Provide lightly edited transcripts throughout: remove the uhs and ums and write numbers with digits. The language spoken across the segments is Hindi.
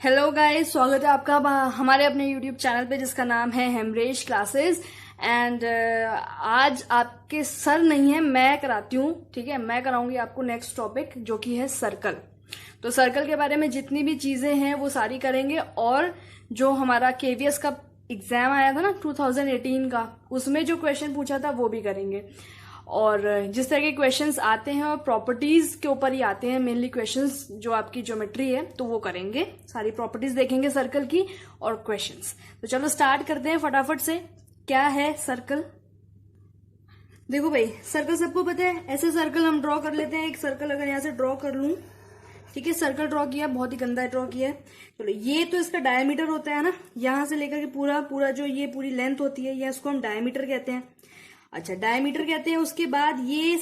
हेलो गाइस, स्वागत है आपका हमारे अपने यूट्यूब चैनल पे जिसका नाम है हेमरेश क्लासेस। एंड आज आपके सर नहीं है, मैं कराती हूँ। ठीक है, मैं कराऊंगी आपको नेक्स्ट टॉपिक जो कि है सर्कल। तो सर्कल के बारे में जितनी भी चीजें हैं वो सारी करेंगे। और जो हमारा केवीएस का एग्जाम आया था ना 2018 का, उसमें जो क्वेश्चन पूछा था वो भी करेंगे। और जिस तरह के क्वेश्चंस आते हैं और प्रॉपर्टीज के ऊपर ही आते हैं मेनली क्वेश्चंस, जो आपकी ज्योमेट्री है तो वो करेंगे। सारी प्रॉपर्टीज देखेंगे सर्कल की और क्वेश्चंस। तो चलो स्टार्ट करते हैं फटाफट से। क्या है सर्कल? देखो भाई, सर्कल सबको पता है। ऐसे सर्कल हम ड्रॉ कर लेते हैं। एक सर्कल अगर यहाँ से ड्रॉ कर लूं, ठीक है, सर्कल ड्रॉ किया, बहुत ही गंदा ड्रॉ किया है। चलो, ये तो इसका डायमीटर होता है ना, यहां से लेकर के पूरा पूरा जो ये पूरी लेंथ होती है, ये इसको हम डायमीटर कहते हैं। अच्छा, डायमीटर कहते हैं। उसके बाद ये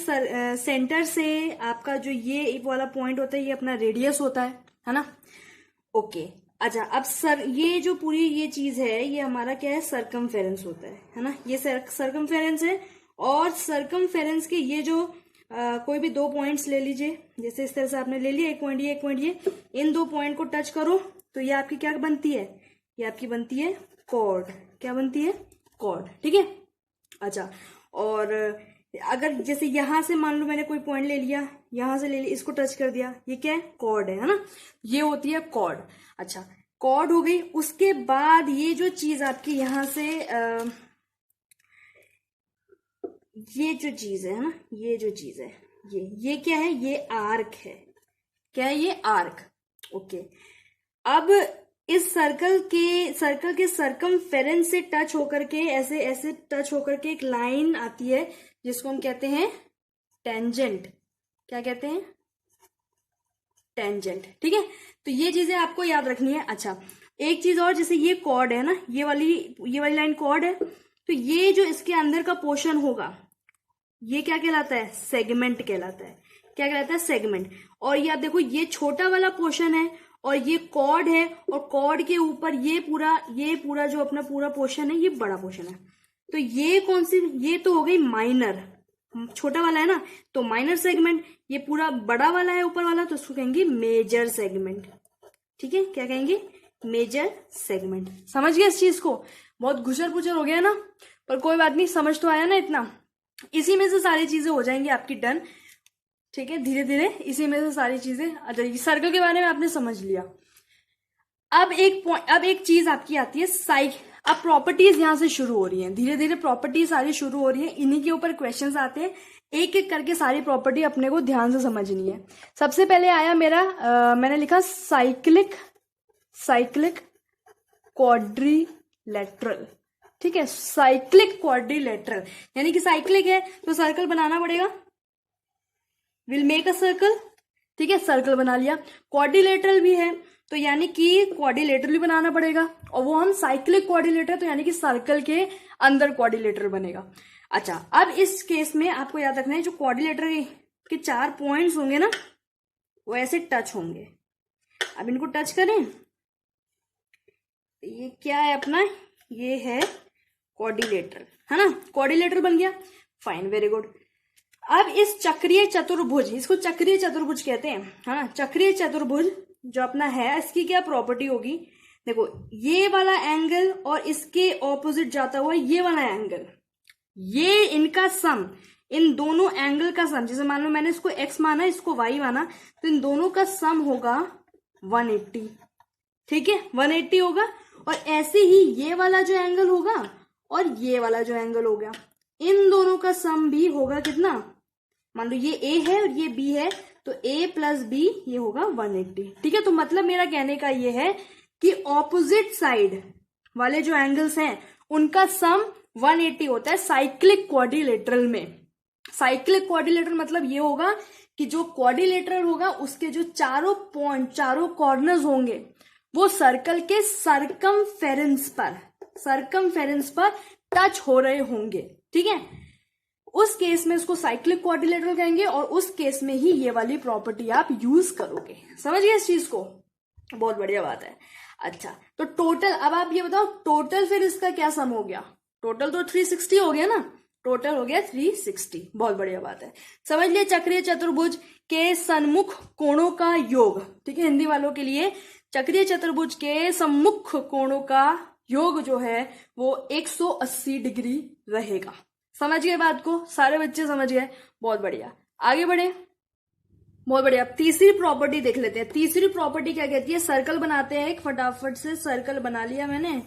सेंटर से आपका जो ये वाला पॉइंट होता है, ये अपना रेडियस होता है ना। ओके, अच्छा, अब ये जो पूरी ये चीज है, ये हमारा क्या है, सर्कमफेरेंस होता है ना। ये सर्कमफेरेंस है। और सर्कमफेरेंस के ये जो कोई भी दो पॉइंट्स ले लीजिए, जैसे इस तरह से आपने ले लिया, एक पॉइंट ये, एक पॉइंट ये। इन दो पॉइंट को टच करो तो ये आपकी क्या बनती है? ये आपकी बनती है कॉर्ड। क्या बनती है? कॉर्ड। ठीक है। अच्छा, और अगर जैसे यहां से मान लो मैंने कोई पॉइंट ले लिया, यहां से ले लिया, इसको टच कर दिया, ये क्या है? कॉर्ड है ना। ये होती है कॉर्ड। अच्छा, कॉर्ड हो गई। उसके बाद ये जो चीज आपकी यहां से ये जो चीज है ना, ये जो चीज है, ये क्या है? ये आर्क है। क्या है? ये आर्क। ओके, अब इस सर्कल के सर्कमफेरेंस से टच होकर के ऐसे ऐसे टच होकर के एक लाइन आती है जिसको हम कहते हैं टेंजेंट। क्या कहते हैं? टेंजेंट। ठीक है, तो ये चीजें आपको याद रखनी है। अच्छा, एक चीज और, जैसे ये कॉर्ड है ना, ये वाली लाइन कॉर्ड है, तो ये जो इसके अंदर का पोर्शन होगा, ये क्या कहलाता है? सेगमेंट कहलाता है। क्या कहलाता है? सेगमेंट। और ये आप देखो, ये छोटा वाला पोर्शन है और ये कॉर्ड है, और कॉर्ड के ऊपर ये पूरा जो अपना पूरा पोर्शन है, ये बड़ा पोर्शन है। तो ये कौन सी? ये तो हो गई माइनर, छोटा वाला है ना, तो माइनर सेगमेंट। ये पूरा बड़ा वाला है ऊपर वाला, तो उसको कहेंगे मेजर सेगमेंट। ठीक है, क्या कहेंगे? Major segment. समझ गए इस चीज को? बहुत घुसर पुचर हो गया ना, पर कोई बात नहीं, समझ तो आया ना इतना। इसी में से सारी चीजें हो जाएंगी आपकी डन। ठीक है, धीरे धीरे इसी में से सारी चीजें आ जाएगी। सर्कल के बारे में आपने समझ लिया। अब एक चीज आपकी आती है अब प्रॉपर्टीज यहां से शुरू हो रही हैं, धीरे धीरे प्रॉपर्टी सारी शुरू हो रही है। इन्हीं के ऊपर क्वेश्चंस आते हैं, एक एक करके सारी प्रॉपर्टी अपने को ध्यान से समझनी है। सबसे पहले आया मेरा मैंने लिखा साइक्लिक क्वाड्रिलेटरल। ठीक है, साइक्लिक क्वाड्रिलेटरल, यानी कि साइक्लिक है तो सर्कल बनाना पड़ेगा। Will make a circle. ठीक है, सर्कल बना लिया। क्वाड्रिलेटरल भी है तो यानी कि क्वाड्रिलेटरल भी बनाना पड़ेगा, और वो हम साइक्लिक क्वाड्रिलेटर, तो यानी कि सर्कल के अंदर क्वाड्रिलेटर बनेगा। अच्छा, अब इस केस में आपको याद रखना है, जो क्वाड्रिलेटर के 4 पॉइंट्स होंगे ना, वो ऐसे टच होंगे। अब इनको टच करें, ये क्या है अपना? ये है क्वाड्रिलेटर, है ना। क्वाड्रिलेटर बन गया, फाइन, वेरी गुड। अब इस चक्रीय चतुर्भुज, इसको चक्रीय चतुर्भुज कहते हैं, है ना। चक्रीय चतुर्भुज जो अपना है, इसकी क्या प्रॉपर्टी होगी? देखो, ये वाला एंगल और इसके ऑपोजिट जाता हुआ ये वाला एंगल, ये इनका सम, इन दोनों एंगल का सम, जैसे मान लो मैंने इसको x माना, इसको y माना, तो इन दोनों का सम होगा 180। ठीक है, 180 होगा। और ऐसे ही ये वाला जो एंगल होगा और ये वाला जो एंगल हो गया, इन दोनों का सम भी होगा कितना? मान लो ये a है और ये b है, तो a प्लस b ये होगा 180। ठीक है, तो मतलब मेरा कहने का ये है कि ऑपोजिट साइड वाले जो एंगल्स हैं उनका सम 180 होता है साइक्लिक क्वाड्रिलेटरल में। साइक्लिक क्वाड्रिलेटरल मतलब ये होगा कि जो क्वाड्रिलेटरल होगा उसके जो चारों पॉइंट, चारों कॉर्नर्स होंगे, वो सर्कल के सर्कमफेरेंस पर टच हो रहे होंगे। ठीक है, उस केस में इसको साइक्लिक क्वाड्रिलेटरल कहेंगे, और उस केस में ही ये वाली प्रॉपर्टी आप यूज करोगे। समझ गए इस चीज को? बहुत बढ़िया बात है। अच्छा, तो टोटल, अब आप ये बताओ, टोटल फिर इसका क्या सम हो गया? टोटल तो 360 हो गया ना। टोटल हो गया 360। बहुत बढ़िया बात है। समझ लिए चक्रीय चतुर्भुज के सन्मुख कोणों का योग। ठीक है, हिंदी वालों के लिए चक्रीय चतुर्भुज के सम्मुख कोणों का योग जो है वो 180 डिग्री रहेगा। समझ गए बात को? सारे बच्चे समझ गए? बहुत बढ़िया, आगे बढ़े। बहुत बढ़िया। अब तीसरी प्रॉपर्टी देख लेते हैं। तीसरी प्रॉपर्टी क्या कहती है? सर्कल बनाते हैं एक, फटाफट से सर्कल बना लिया मैंने,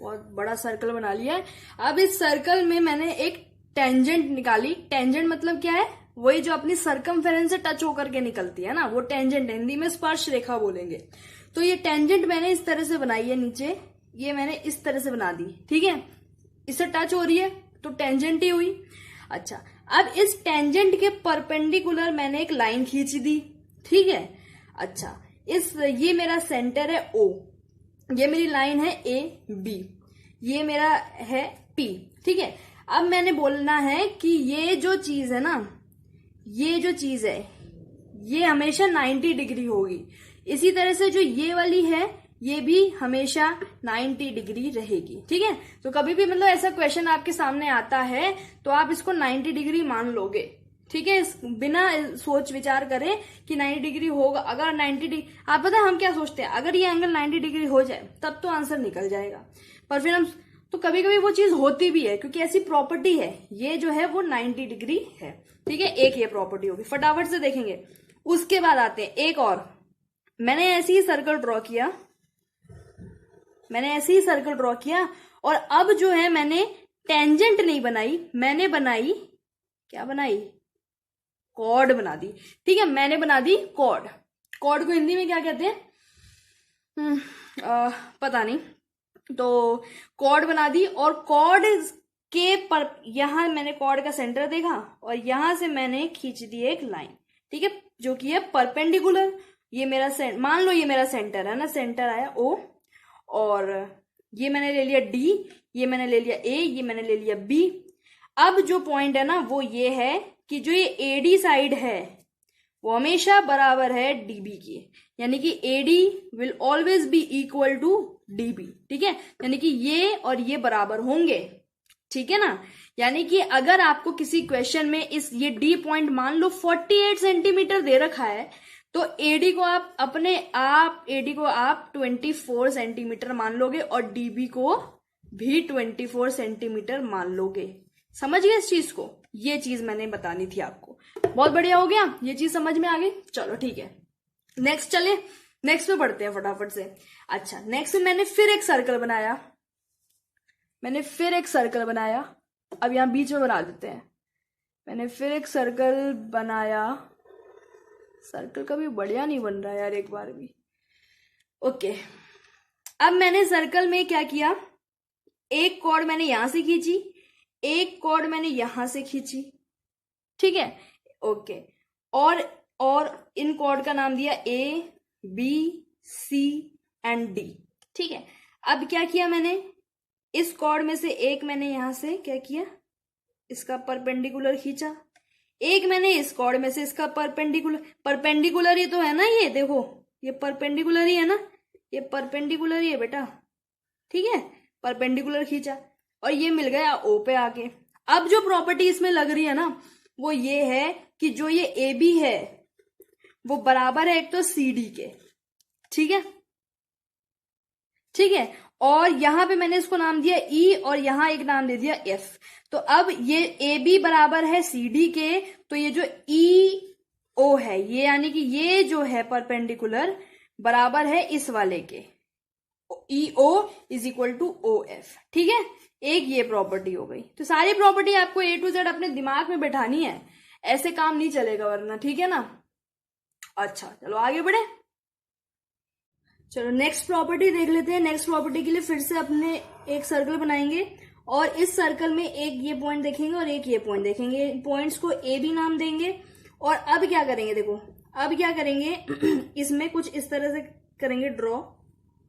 बहुत बड़ा सर्कल बना लिया है। अब इस सर्कल में मैंने एक टेंजेंट निकाली। टेंजेंट मतलब क्या है? वही जो अपनी सर्कमफेरेंस से टच होकर के निकलती है ना, वो टेंजेंट। हिंदी में स्पर्श रेखा बोलेंगे। तो ये टेंजेंट मैंने इस तरह से बनाई है, नीचे ये मैंने इस तरह से बना दी। ठीक है, इससे टच हो रही है तो टेंजेंट ही हुई। अच्छा, अब इस टेंजेंट के परपेंडिकुलर मैंने एक लाइन खींच दी। ठीक है, अच्छा, ये मेरा सेंटर है O, ये मेरी लाइन है AB, ये मेरा है P। ठीक है, अब मैंने बोलना है कि ये जो चीज है ना, ये जो चीज है ये हमेशा 90 डिग्री होगी। इसी तरह से जो ये वाली है ये भी हमेशा 90 डिग्री रहेगी। ठीक है, तो कभी भी मतलब ऐसा क्वेश्चन आपके सामने आता है तो आप इसको 90 डिग्री मान लोगे। ठीक है, बिना सोच विचार करें कि 90 डिग्री होगा। अगर 90 डिग्री, आप पता है हम क्या सोचते हैं, अगर ये एंगल 90 डिग्री हो जाए तब तो आंसर निकल जाएगा, पर फिर हम तो कभी कभी वो चीज होती भी है, क्योंकि ऐसी प्रॉपर्टी है, ये जो है वो 90 डिग्री है। ठीक है, एक ये प्रॉपर्टी होगी, फटाफट से देखेंगे। उसके बाद आते हैं एक और। मैंने ऐसे ही सर्कल ड्रॉ किया, और अब जो है मैंने टेंजेंट नहीं बनाई, मैंने बनाई, क्या बनाई? कॉर्ड बना दी। ठीक है, मैंने बना दी कॉर्ड। कॉर्ड को हिंदी में क्या कहते हैं? पता नहीं। तो कॉर्ड बना दी, और कॉर्ड के पर यहां मैंने कॉर्ड का सेंटर देखा और यहां से मैंने खींच दी एक लाइन। ठीक है, जो कि है परपेंडिकुलर। ये मेरा मान लो ये मेरा सेंटर है ना, सेंटर आया O, और ये मैंने ले लिया D, ये मैंने ले लिया A, ये मैंने ले लिया B। अब जो पॉइंट है ना वो ये है कि जो ये AD साइड है वो हमेशा बराबर है DB की, यानी कि AD will always be equal to DB। ठीक है, यानी कि ये और ये बराबर होंगे। ठीक है ना, यानी कि अगर आपको किसी क्वेश्चन में ये D पॉइंट मान लो 48 सेंटीमीटर दे रखा है, तो AD को आप 24 सेंटीमीटर मान लोगे और DB को भी 24 सेंटीमीटर मान लोगे। समझ गए इस चीज को? ये चीज मैंने बतानी थी आपको। बहुत बढ़िया हो गया, ये चीज समझ में आ गई। चलो ठीक है, नेक्स्ट चले, नेक्स्ट पे बढ़ते हैं फटाफट से। अच्छा, नेक्स्ट मैंने फिर एक सर्कल बनाया, अब यहां बीच में बना देते हैं। मैंने फिर एक सर्कल बनाया, सर्कल कभी बढ़िया नहीं बन रहा यार एक बार भी। ओके, अब मैंने सर्कल में क्या किया, एक कॉर्ड मैंने यहां से खींची, एक कॉर्ड मैंने यहां से खींची। ठीक है, ओके, और इन कॉर्ड का नाम दिया A, B, C and D। ठीक है, अब क्या किया मैंने, इस कॉर्ड में से एक मैंने यहां से क्या किया, इसका परपेंडिकुलर खींचा, एक मैंने इस कॉर्ड में से इसका परपेंडिकुलर ही तो है ना, ये देखो ये परपेंडिकुलर ही है ना, ये परपेंडिकुलर ही है बेटा। ठीक है, परपेंडिकुलर खींचा और ये मिल गया O पे आके। अब जो प्रॉपर्टी इसमें लग रही है ना वो ये है कि जो ये AB है वो बराबर है एक तो CD के। ठीक है, ठीक है, और यहां पे मैंने इसको नाम दिया E और यहां एक नाम दे दिया F। तो अब ये AB बराबर है CD के, तो ये जो EO है ये, यानी कि ये जो है परपेंडिकुलर बराबर है इस वाले के, EO is equal to OF। ठीक है, एक ये प्रॉपर्टी हो गई। तो सारी प्रॉपर्टी आपको A to Z अपने दिमाग में बैठानी है, ऐसे काम नहीं चलेगा वरना। ठीक है ना? अच्छा, चलो आगे बढ़े। चलो नेक्स्ट प्रॉपर्टी देख लेते हैं। नेक्स्ट प्रॉपर्टी के लिए फिर से अपने एक सर्कल बनाएंगे और इस सर्कल में एक ये पॉइंट देखेंगे और एक ये पॉइंट देखेंगे। पॉइंट्स को A B नाम देंगे। और अब क्या करेंगे, देखो अब क्या करेंगे इसमें कुछ इस तरह से करेंगे ड्रॉ।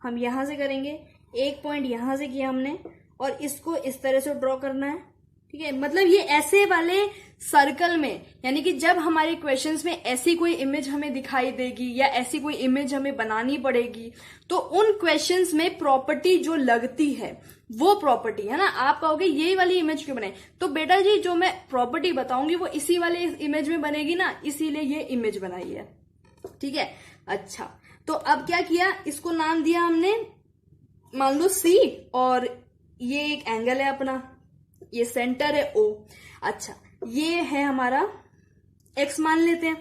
हम यहां से करेंगे, एक पॉइंट यहां से किया हमने और इसको इस तरह से ड्रॉ करना है। ठीक है, मतलब ये ऐसे वाले सर्कल में, यानी कि जब हमारे क्वेश्चंस में ऐसी कोई इमेज हमें दिखाई देगी या ऐसी कोई इमेज हमें बनानी पड़ेगी, तो उन क्वेश्चंस में प्रॉपर्टी जो लगती है वो प्रॉपर्टी है ना। आप कहोगे ये वाली इमेज क्यों बनाई, तो बेटा जी जो मैं प्रॉपर्टी बताऊंगी वो इसी वाले इमेज में बनेगी ना, इसीलिए ये इमेज बनाई है। ठीक है, अच्छा तो अब क्या किया, इसको नाम दिया हमने मान लो सी, और ये एक एंगल है अपना, ये सेंटर है ओ। अच्छा ये है हमारा एक्स मान लेते हैं।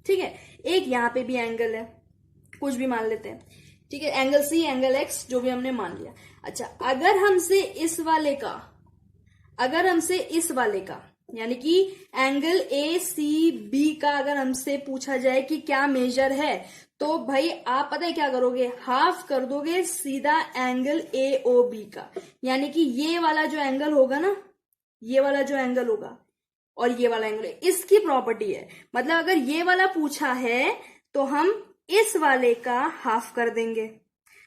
ठीक है, एक यहां पे भी एंगल है, कुछ भी मान लेते हैं। ठीक है, एंगल सी एंगल एक्स जो भी हमने मान लिया। अच्छा अगर हमसे इस वाले का यानी कि एंगल ए सी बी का अगर हमसे पूछा जाए कि क्या मेजर है, तो भाई आप पता है क्या करोगे, हाफ कर दोगे सीधा एंगल ए ओ बी का। यानी कि ये वाला जो एंगल होगा ना, ये वाला जो एंगल होगा और ये वाला एंगल, इसकी प्रॉपर्टी है। मतलब अगर ये वाला पूछा है तो हम इस वाले का हाफ कर देंगे,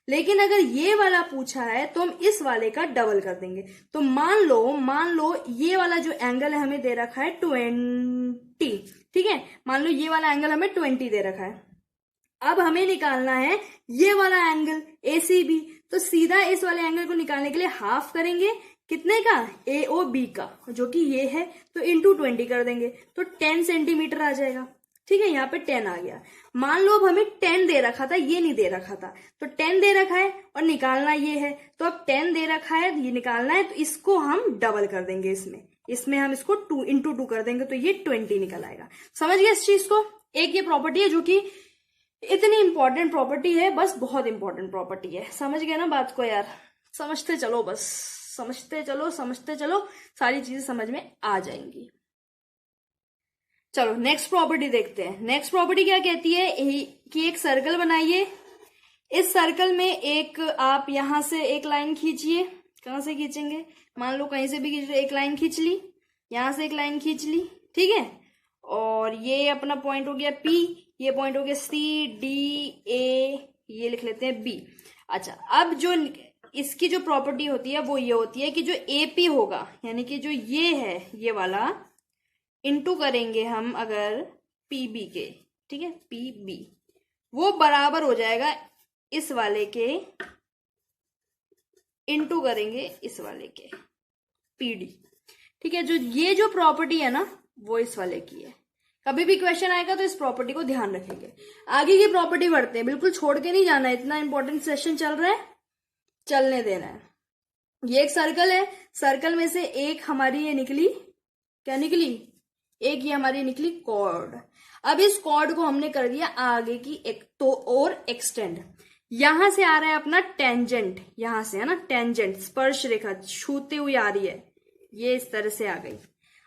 लेकिन अगर ये वाला पूछा है तो हम इस वाले का डबल कर देंगे। तो मान लो ये वाला जो एंगल है हमें दे रखा है 20। ठीक है, मान लो ये वाला एंगल हमें 20 दे रखा है। अब हमें निकालना है ये वाला एंगल ACB, तो सीधा इस वाले एंगल को निकालने के लिए हाफ करेंगे कितने का, AOB का, जो कि ये है, तो इंटू 20 कर देंगे तो 10 सेंटीमीटर आ जाएगा। ठीक है, यहाँ पे 10 आ गया। मान लो अब हमें 10 दे रखा था, ये नहीं दे रखा था, तो 10 दे रखा है और निकालना ये है, तो अब 10 दे रखा है ये निकालना है, तो इसको हम डबल कर देंगे, इसमें हम इसको 2 इंटू 2 कर देंगे, तो ये 20 निकल आएगा। समझ गए इस चीज को। एक ये प्रॉपर्टी है जो कि इतनी इंपॉर्टेंट प्रॉपर्टी है, बस बहुत इंपॉर्टेंट प्रॉपर्टी है। समझ गए ना बात को यार, समझते चलो, बस समझते चलो, सारी चीजें समझ में आ जाएंगी। चलो नेक्स्ट प्रॉपर्टी देखते हैं। नेक्स्ट प्रॉपर्टी क्या कहती है कि एक सर्कल बनाइए, इस सर्कल में एक आप यहां से एक लाइन खींचिए। कहां से खींचेंगे, मान लो कहीं से भी खींच रहे, एक लाइन खींच ली, यहां से एक लाइन खींच ली। ठीक है, और ये अपना पॉइंट हो गया P, ये पॉइंट हो गया C D A, ये लिख लेते हैं B। अच्छा अब जो इसकी जो प्रॉपर्टी होती है वो ये होती है कि जो AP होगा, यानी कि जो ये है ये वाला, इंटू करेंगे हम अगर PB के, ठीक है PB, वो बराबर हो जाएगा इस वाले के, इंटू करेंगे इस वाले के PD। ठीक है, ये जो प्रॉपर्टी है ना वो इस वाले की है। कभी भी क्वेश्चन आएगा तो इस प्रॉपर्टी को ध्यान रखेंगे। आगे की प्रॉपर्टी बढ़ते हैं, बिल्कुल छोड़ के नहीं जाना है, इतना इंपॉर्टेंट सेशन चल रहा है, चलने देना है। ये एक सर्कल है, सर्कल में से एक हमारी ये निकली, क्या निकली, एक ये हमारी निकली कॉर्ड। अब इस कॉर्ड को हमने कर दिया आगे की एक तो और एक्सटेंड। यहां से आ रहा है अपना टेंजेंट, यहां से है ना टेंजेंट, स्पर्श रेखा छूते हुए आ रही है, ये इस तरह से आ गई।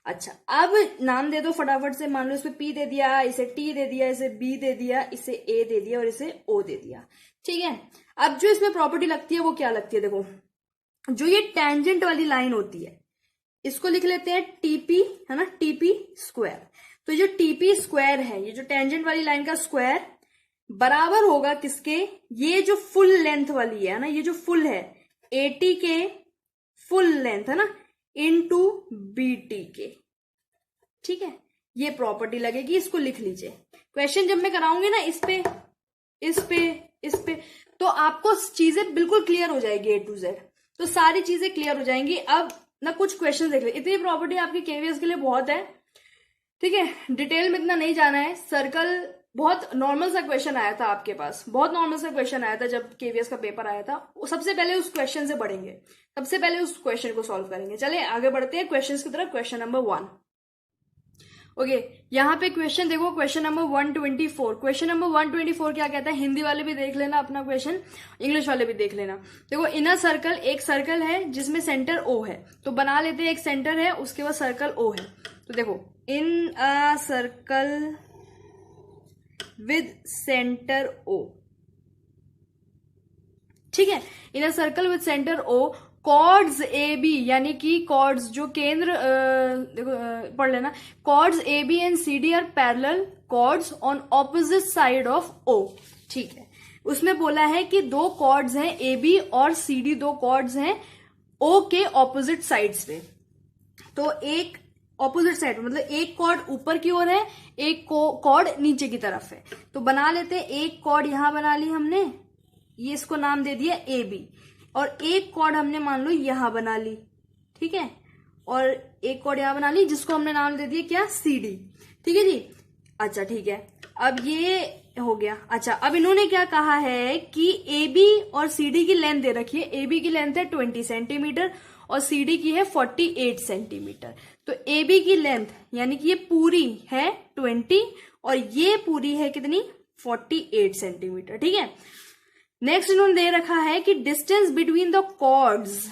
अच्छा अब नाम दे दो फटाफट से, मान लो इसमें P दे दिया, इसे T दे दिया, इसे B दे दिया, इसे A दे दिया और इसे O दे दिया। ठीक है, अब जो इसमें प्रॉपर्टी लगती है वो क्या लगती है, देखो जो ये टेंजेंट वाली लाइन होती है इसको लिख लेते हैं TP, है ना TP स्क्वायर। तो जो TP स्क्वायर है, ये जो टेंजेंट वाली लाइन का स्क्वायर बराबर होगा किसके, ये जो फुल लेंथ वाली है ना, ये जो फुल है AT के फुल लेंथ है ना, इनटू BT के। ठीक है, ये प्रॉपर्टी लगेगी, इसको लिख लीजिए। क्वेश्चन जब मैं कराऊंगी ना इस पे तो आपको चीजें बिल्कुल क्लियर हो जाएगी A to Z, तो सारी चीजें क्लियर हो जाएंगी। अब ना कुछ क्वेश्चन देख ले, इतनी प्रॉपर्टी आपकी केवीएस के लिए बहुत है। ठीक है, डिटेल में इतना नहीं जाना है। सर्कल बहुत नॉर्मल सा क्वेश्चन आया था आपके पास, बहुत नॉर्मल सा क्वेश्चन आया था जब केवीएस का पेपर आया था। सबसे पहले उस क्वेश्चन से बढ़ेंगे, सबसे पहले उस क्वेश्चन को सॉल्व करेंगे। चलिए आगे बढ़ते हैं क्वेश्चन की तरफ। क्वेश्चन नंबर 1, ओके यहाँ पे क्वेश्चन देखो, क्वेश्चन नंबर 124। क्वेश्चन नंबर 124 क्या कहता है, हिंदी वाले भी देख लेना अपना क्वेश्चन, इंग्लिश वाले भी देख लेना। देखो इन अ सर्कल, एक सर्कल है जिसमें सेंटर O है, तो बना लेते हैं एक सेंटर है, उसके बाद सर्कल O है। तो देखो in a circle with centre O, ठीक है, in a circle with centre O, chords AB, यानी कि कॉर्ड्स जो केंद्र देखो पढ़ लेना, chords AB and CD are parallel chords on opposite side of O। ठीक है, उसमें बोला है कि दो कॉर्ड्स हैं AB और CD, दो कॉर्ड्स हैं O के ऑपोजिट साइड्स पे। तो एक ऑपोजिट साइड मतलब एक कॉर्ड ऊपर की ओर है, एक कॉर्ड नीचे की तरफ है। तो बना लेते हैं, एक कॉर्ड यहां बना ली हमने, ये इसको नाम दे दिया ए बी, और एक कॉर्ड हमने मान लो यहां बना ली, ठीक है, और एक कॉर्ड यहां बना ली जिसको हमने नाम दे दिया क्या, सी डी। ठीक है जी। अच्छा ठीक है, अब ये हो गया। अच्छा अब इन्होंने क्या कहा है कि ए बी और सी डी की लेंथ दे रखी है, ए बी की लेंथ है 20 सेंटीमीटर और सी डी की है 48 सेंटीमीटर। तो ए बी की लेंथ यानी कि ये पूरी है 20 और ये पूरी है कितनी, 48 सेंटीमीटर। ठीक है। नेक्स्ट इन्होंने दे रखा है कि डिस्टेंस बिटवीन द कॉर्ड्स,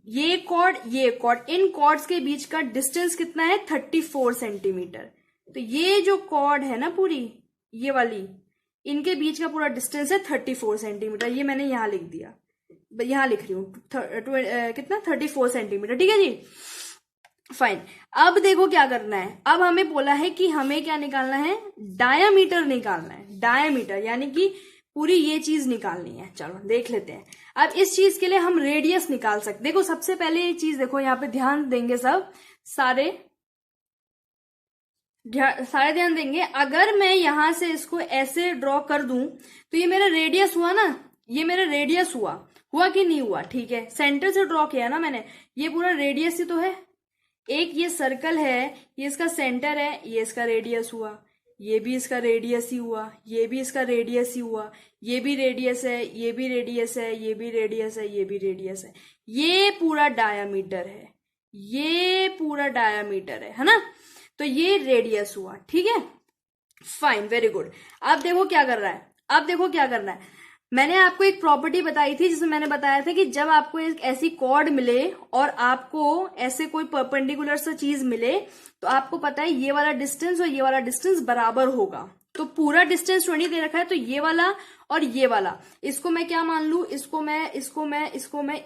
ये कॉर्ड ये कॉर्ड, इन कॉर्ड्स के बीच का डिस्टेंस कितना है, 34 सेंटीमीटर। तो ये जो कॉर्ड है ना पूरी ये वाली, इनके बीच का पूरा डिस्टेंस है 34 सेंटीमीटर। ये मैंने यहां लिख दिया, यहां लिख रही हूँ कितना, 34 सेंटीमीटर। ठीक है जी, फाइन। अब देखो क्या करना है, अब हमें बोला है कि हमें क्या निकालना है, डायामीटर निकालना है। डायामीटर यानी कि पूरी ये चीज निकालनी है। चलो देख लेते हैं। अब इस चीज के लिए हम रेडियस निकाल सकते। देखो सबसे पहले ये चीज देखो, यहाँ पे ध्यान देंगे सब, सारे ध्यान देंगे। अगर मैं यहां से इसको ऐसे ड्रॉ कर दूं तो ये मेरा रेडियस हुआ ना, ये मेरा रेडियस हुआ कि नहीं हुआ। ठीक है, सेंटर से ड्रॉ किया ना मैंने, ये पूरा रेडियस ही तो है। एक ये सर्कल है, ये इसका सेंटर है, ये इसका रेडियस हुआ, ये भी इसका रेडियस ही हुआ, ये भी इसका रेडियस ही हुआ, ये भी रेडियस है, ये भी रेडियस है, ये भी रेडियस है, ये भी रेडियस है। ये पूरा डायामीटर है, ये पूरा डायामीटर है ना। तो ये रेडियस हुआ। ठीक है, फाइन, वेरी गुड। अब देखो क्या कर रहा है, अब देखो क्या करना है। मैंने आपको एक प्रॉपर्टी बताई थी जिसमें मैंने बताया था कि जब आपको एक ऐसी कॉर्ड मिले और आपको ऐसे कोई परपेंडिकुलर सा चीज मिले तो आपको पता है ये वाला डिस्टेंस और ये वाला डिस्टेंस बराबर होगा। तो पूरा डिस्टेंस 20 दे रखा है, तो ये वाला और ये वाला, इसको मैं क्या मान लू, इसको मैं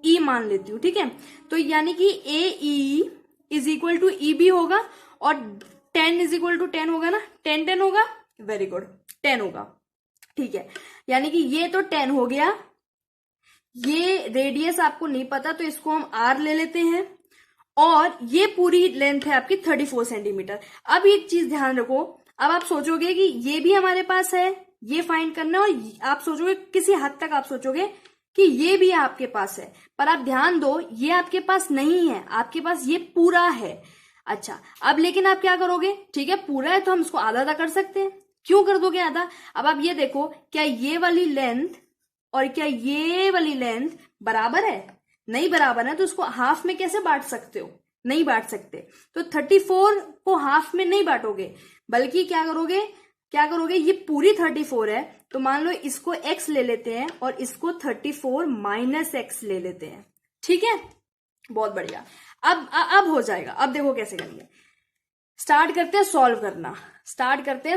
ई मान लेती हूँ। ठीक है, तो यानी कि A E is equal to E B होगा और 10 इज इक्वल टू 10 होगा ना, 10 होगा, वेरी गुड, 10 होगा। ठीक है, यानी कि ये तो 10 हो गया। ये रेडियस आपको नहीं पता तो इसको हम आर ले लेते हैं और ये पूरी लेंथ है आपकी 34 सेंटीमीटर। अब एक चीज ध्यान रखो, अब आप सोचोगे कि ये भी हमारे पास है, ये फाइंड करना, और आप सोचोगे किसी हद तक आप सोचोगे कि ये भी आपके पास है, पर आप ध्यान दो ये आपके पास नहीं है, आपके पास ये पूरा है। अच्छा अब लेकिन आप क्या करोगे, ठीक है पूरा है तो हम इसको आधा आधा कर सकते हैं, क्यों कर दोगे आधा। अब आप ये देखो, क्या ये वाली लेंथ और क्या ये वाली लेंथ बराबर है, नहीं बराबर है, तो इसको हाफ में कैसे बांट सकते हो, नहीं बांट सकते। तो 34 को हाफ में नहीं बांटोगे, बल्कि क्या करोगे, ये पूरी 34 है तो मान लो इसको x ले लेते हैं और इसको 34 माइनस x ले लेते हैं। ठीक है, बहुत बढ़िया। अब हो जाएगा। अब देखो कैसे करेंगे, स्टार्ट करते हैं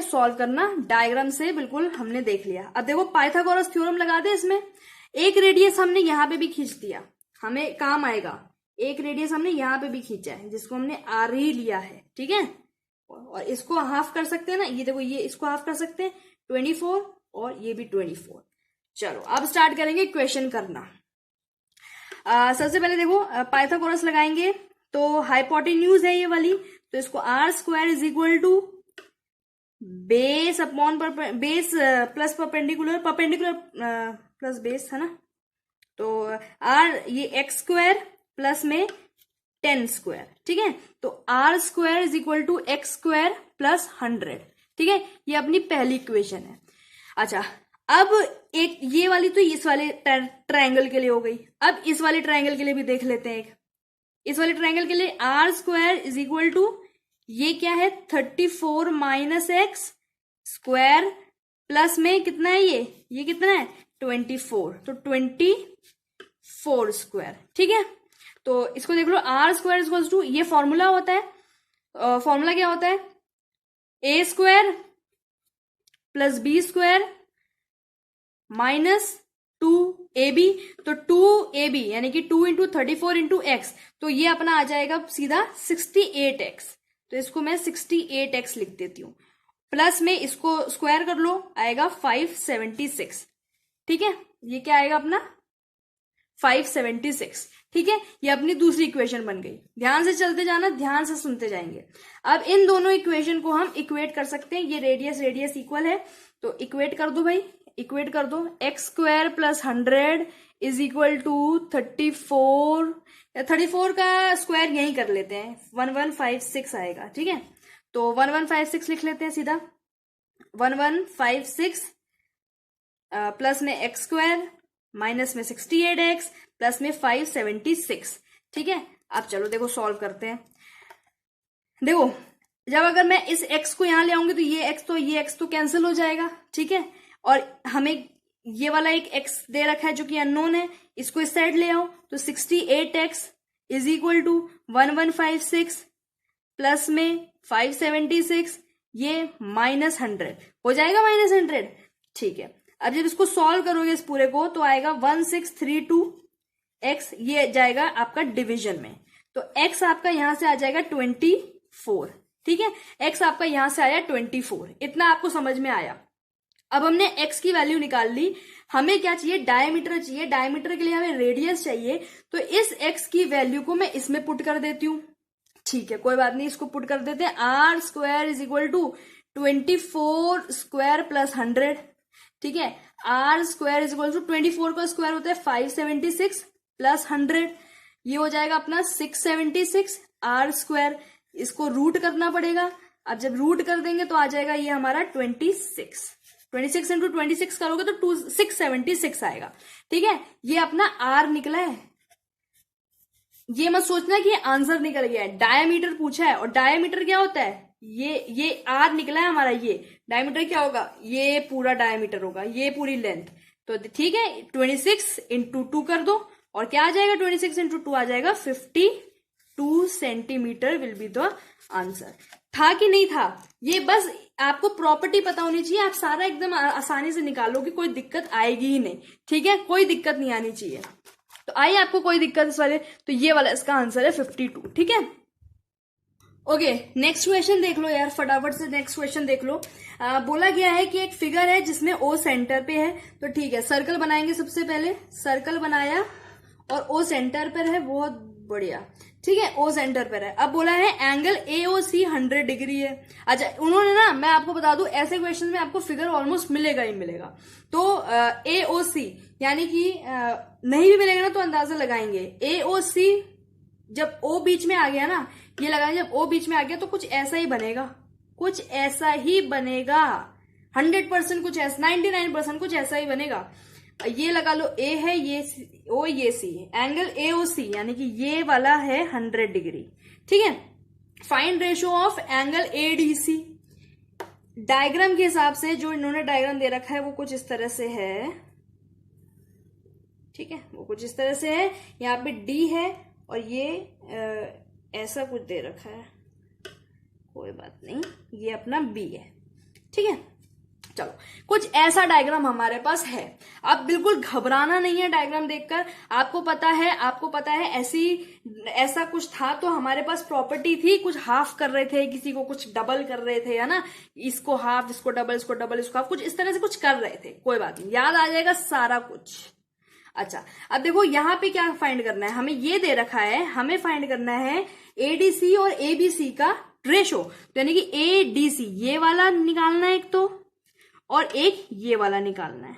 सॉल्व करना डायग्राम से, बिल्कुल हमने देख लिया। अब देखो पाइथागोरस थ्योरम लगा दे इसमें। एक रेडियस हमने यहां पे भी खींच दिया, हमें काम आएगा। एक रेडियस हमने यहां पे भी खींचा है जिसको हमने आर ही लिया है। ठीक है, और इसको हाफ कर सकते हैं ना, ये देखो ये इसको हाफ कर सकते हैं 24 और ये भी 24। चलो अब स्टार्ट करेंगे क्वेश्चन करना। सबसे पहले देखो पाइथागोरस लगाएंगे तो हाइपोटेन्यूज है ये वाली, तो इसको R square is equal to base upon base plus perpendicular plus base है ना, तो आर ये एक्स स्क्वायर प्लस में 10 स्क्वायर। ठीक है, तो R square is equal to X square plus 100। ठीक है, ये अपनी पहली इक्वेशन है। अच्छा अब एक ये वाली तो इस वाले ट्रायंगल के लिए हो गई, अब इस वाले ट्रायंगल के लिए भी देख लेते हैं। एक इस वाले ट्रायंगल के लिए R square is equal to ये क्या है 34 माइनस एक्स स्क्वायर प्लस में कितना है ये कितना है 24, तो 24 स्क्वायर। ठीक है, तो इसको देख लो आर स्क्वायर इक्वल्स टू, ये फॉर्मूला होता है, फॉर्मूला क्या होता है, a square plus b square minus 2ab। तो 2ab यानी कि 2 इंटू 34 इंटू एक्स, तो ये अपना आ जाएगा सीधा 68x। तो इसको मैं 68x लिख देती हूं, प्लस में इसको स्क्वायर कर लो, आएगा 576। ठीक है, ये क्या आएगा अपना 576। ठीक है, ये अपनी दूसरी इक्वेशन बन गई। ध्यान से चलते जाना, ध्यान से सुनते जाएंगे। अब इन दोनों इक्वेशन को हम इक्वेट कर सकते हैं। ये रेडियस रेडियस इक्वल है, तो इक्वेट कर दो भाई, इक्वेट कर दो। X square plus 100 is equal to 34। 34 का स्क्वायर यही कर लेते हैं, 1156 आएगा। ठीक है, तो 1156 लिख लेते हैं सीधा। 1156 प्लस में एक्स स्क्वायर माइनस में 68x प्लस में 576। ठीक है, अब चलो देखो सॉल्व करते हैं। देखो जब अगर मैं इस x को यहां ले आऊंगी तो ये x तो कैंसिल हो जाएगा। ठीक है, और हमें ये वाला एक x दे रखा है जो कि अननोन है, इसको इस साइड ले आओ तो 68x is equal to 1156 plus में 576, ये -100 हो जाएगा, -100। ठीक है, अब जब इसको सॉल्व करोगे इस पूरे को तो आएगा 1632x, ये जाएगा आपका डिवीजन में, तो x आपका यहां से आ जाएगा 24। ठीक है, x आपका यहां से आया 24। इतना आपको समझ में आया। अब हमने x की वैल्यू निकाल ली, हमें क्या चाहिए, डायमीटर चाहिए। डायमीटर के लिए हमें रेडियस चाहिए, तो इस x की वैल्यू को मैं इसमें पुट कर देती हूं। ठीक है, कोई बात नहीं, इसको पुट कर देते हैं। R square is equal to 24 square plus 100। ठीक है, R square is equal to 24 का स्क्वायर होता है 576 प्लस 100, ये हो जाएगा अपना 676 आर स्क्वायर। इसको रूट करना पड़ेगा। अब जब रूट कर देंगे तो आ जाएगा ये हमारा 26 इंटू 26 करोगे तो 676 आएगा। ठीक है, ये अपना आर निकला है। ये मत सोचना कि आंसर निकल गया है, डायमीटर पूछा है, और डायमीटर क्या होता है, ये आर निकला है हमारा। ये डायमीटर क्या होगा, ये पूरा डायमीटर होगा, ये पूरी लेंथ। तो ठीक है, 26 इंटू 2 कर दो, और क्या आ जाएगा, 26 इंटू 2 आ जाएगा 52 centimetre will be the answer. था कि नहीं था, ये बस आपको प्रॉपर्टी पता होनी चाहिए, आप सारा एकदम आसानी से निकालोगे, कोई दिक्कत आएगी ही नहीं। ठीक है, कोई दिक्कत नहीं आनी चाहिए। तो आइए आपको कोई दिक्कत इस वाले, तो ये वाला इसका आंसर है 52। ठीक है, ओके, नेक्स्ट क्वेश्चन देख लो यार, फटाफट से नेक्स्ट क्वेश्चन देख लो। बोला गया है कि एक फिगर है जिसमें ओ सेंटर पे है। तो ठीक है, सर्कल बनाएंगे। सबसे पहले सर्कल बनाया और ओ सेंटर पर है, बहुत बढ़िया। ठीक है, ओ सेंटर पर है। अब बोला है एंगल AOC 100 डिग्री है। अच्छा, उन्होंने ना, मैं आपको बता दूं, ऐसे क्वेश्चन में आपको फिगर ऑलमोस्ट मिलेगा ही मिलेगा। तो AOC यानी कि नहीं भी मिलेगा ना तो अंदाजा लगाएंगे। AOC जब O बीच में आ गया ना, ये लगाएंगे, जब O बीच में आ गया तो कुछ ऐसा ही बनेगा, कुछ ऐसा ही बनेगा। 100% कुछ ऐसा, 99% कुछ ऐसा ही बनेगा। ये लगा लो, A है, ये O, ये C है। एंगल AOC यानी कि ये वाला है 100 डिग्री। ठीक है, find ratio of angle ADC। Diagram के हिसाब से जो इन्होंने डायग्राम दे रखा है वो कुछ इस तरह से है। ठीक है, वो कुछ इस तरह से है। यहाँ पे D है और ये ऐसा कुछ दे रखा है, कोई बात नहीं, ये अपना B है। ठीक है, चलो कुछ ऐसा डायग्राम हमारे पास है। अब बिल्कुल घबराना नहीं है डायग्राम देखकर। आपको पता है ऐसा कुछ था तो हमारे पास प्रॉपर्टी थी, कुछ हाफ कर रहे थे, किसी को कुछ डबल कर रहे थे, है ना, इसको हाफ, इसको डबल, इसको डबल, इसको हाफ, कुछ इस तरह से कुछ कर रहे थे। कोई बात नहीं, याद आ जाएगा सारा कुछ। अच्छा, अब देखो यहाँ पे क्या फाइंड करना है, हमें ये दे रखा है, हमें फाइंड करना है ADC और ABC का रेशो। तो यानी कि ADC ये वाला निकालना है एक तो, और एक ये वाला निकालना है।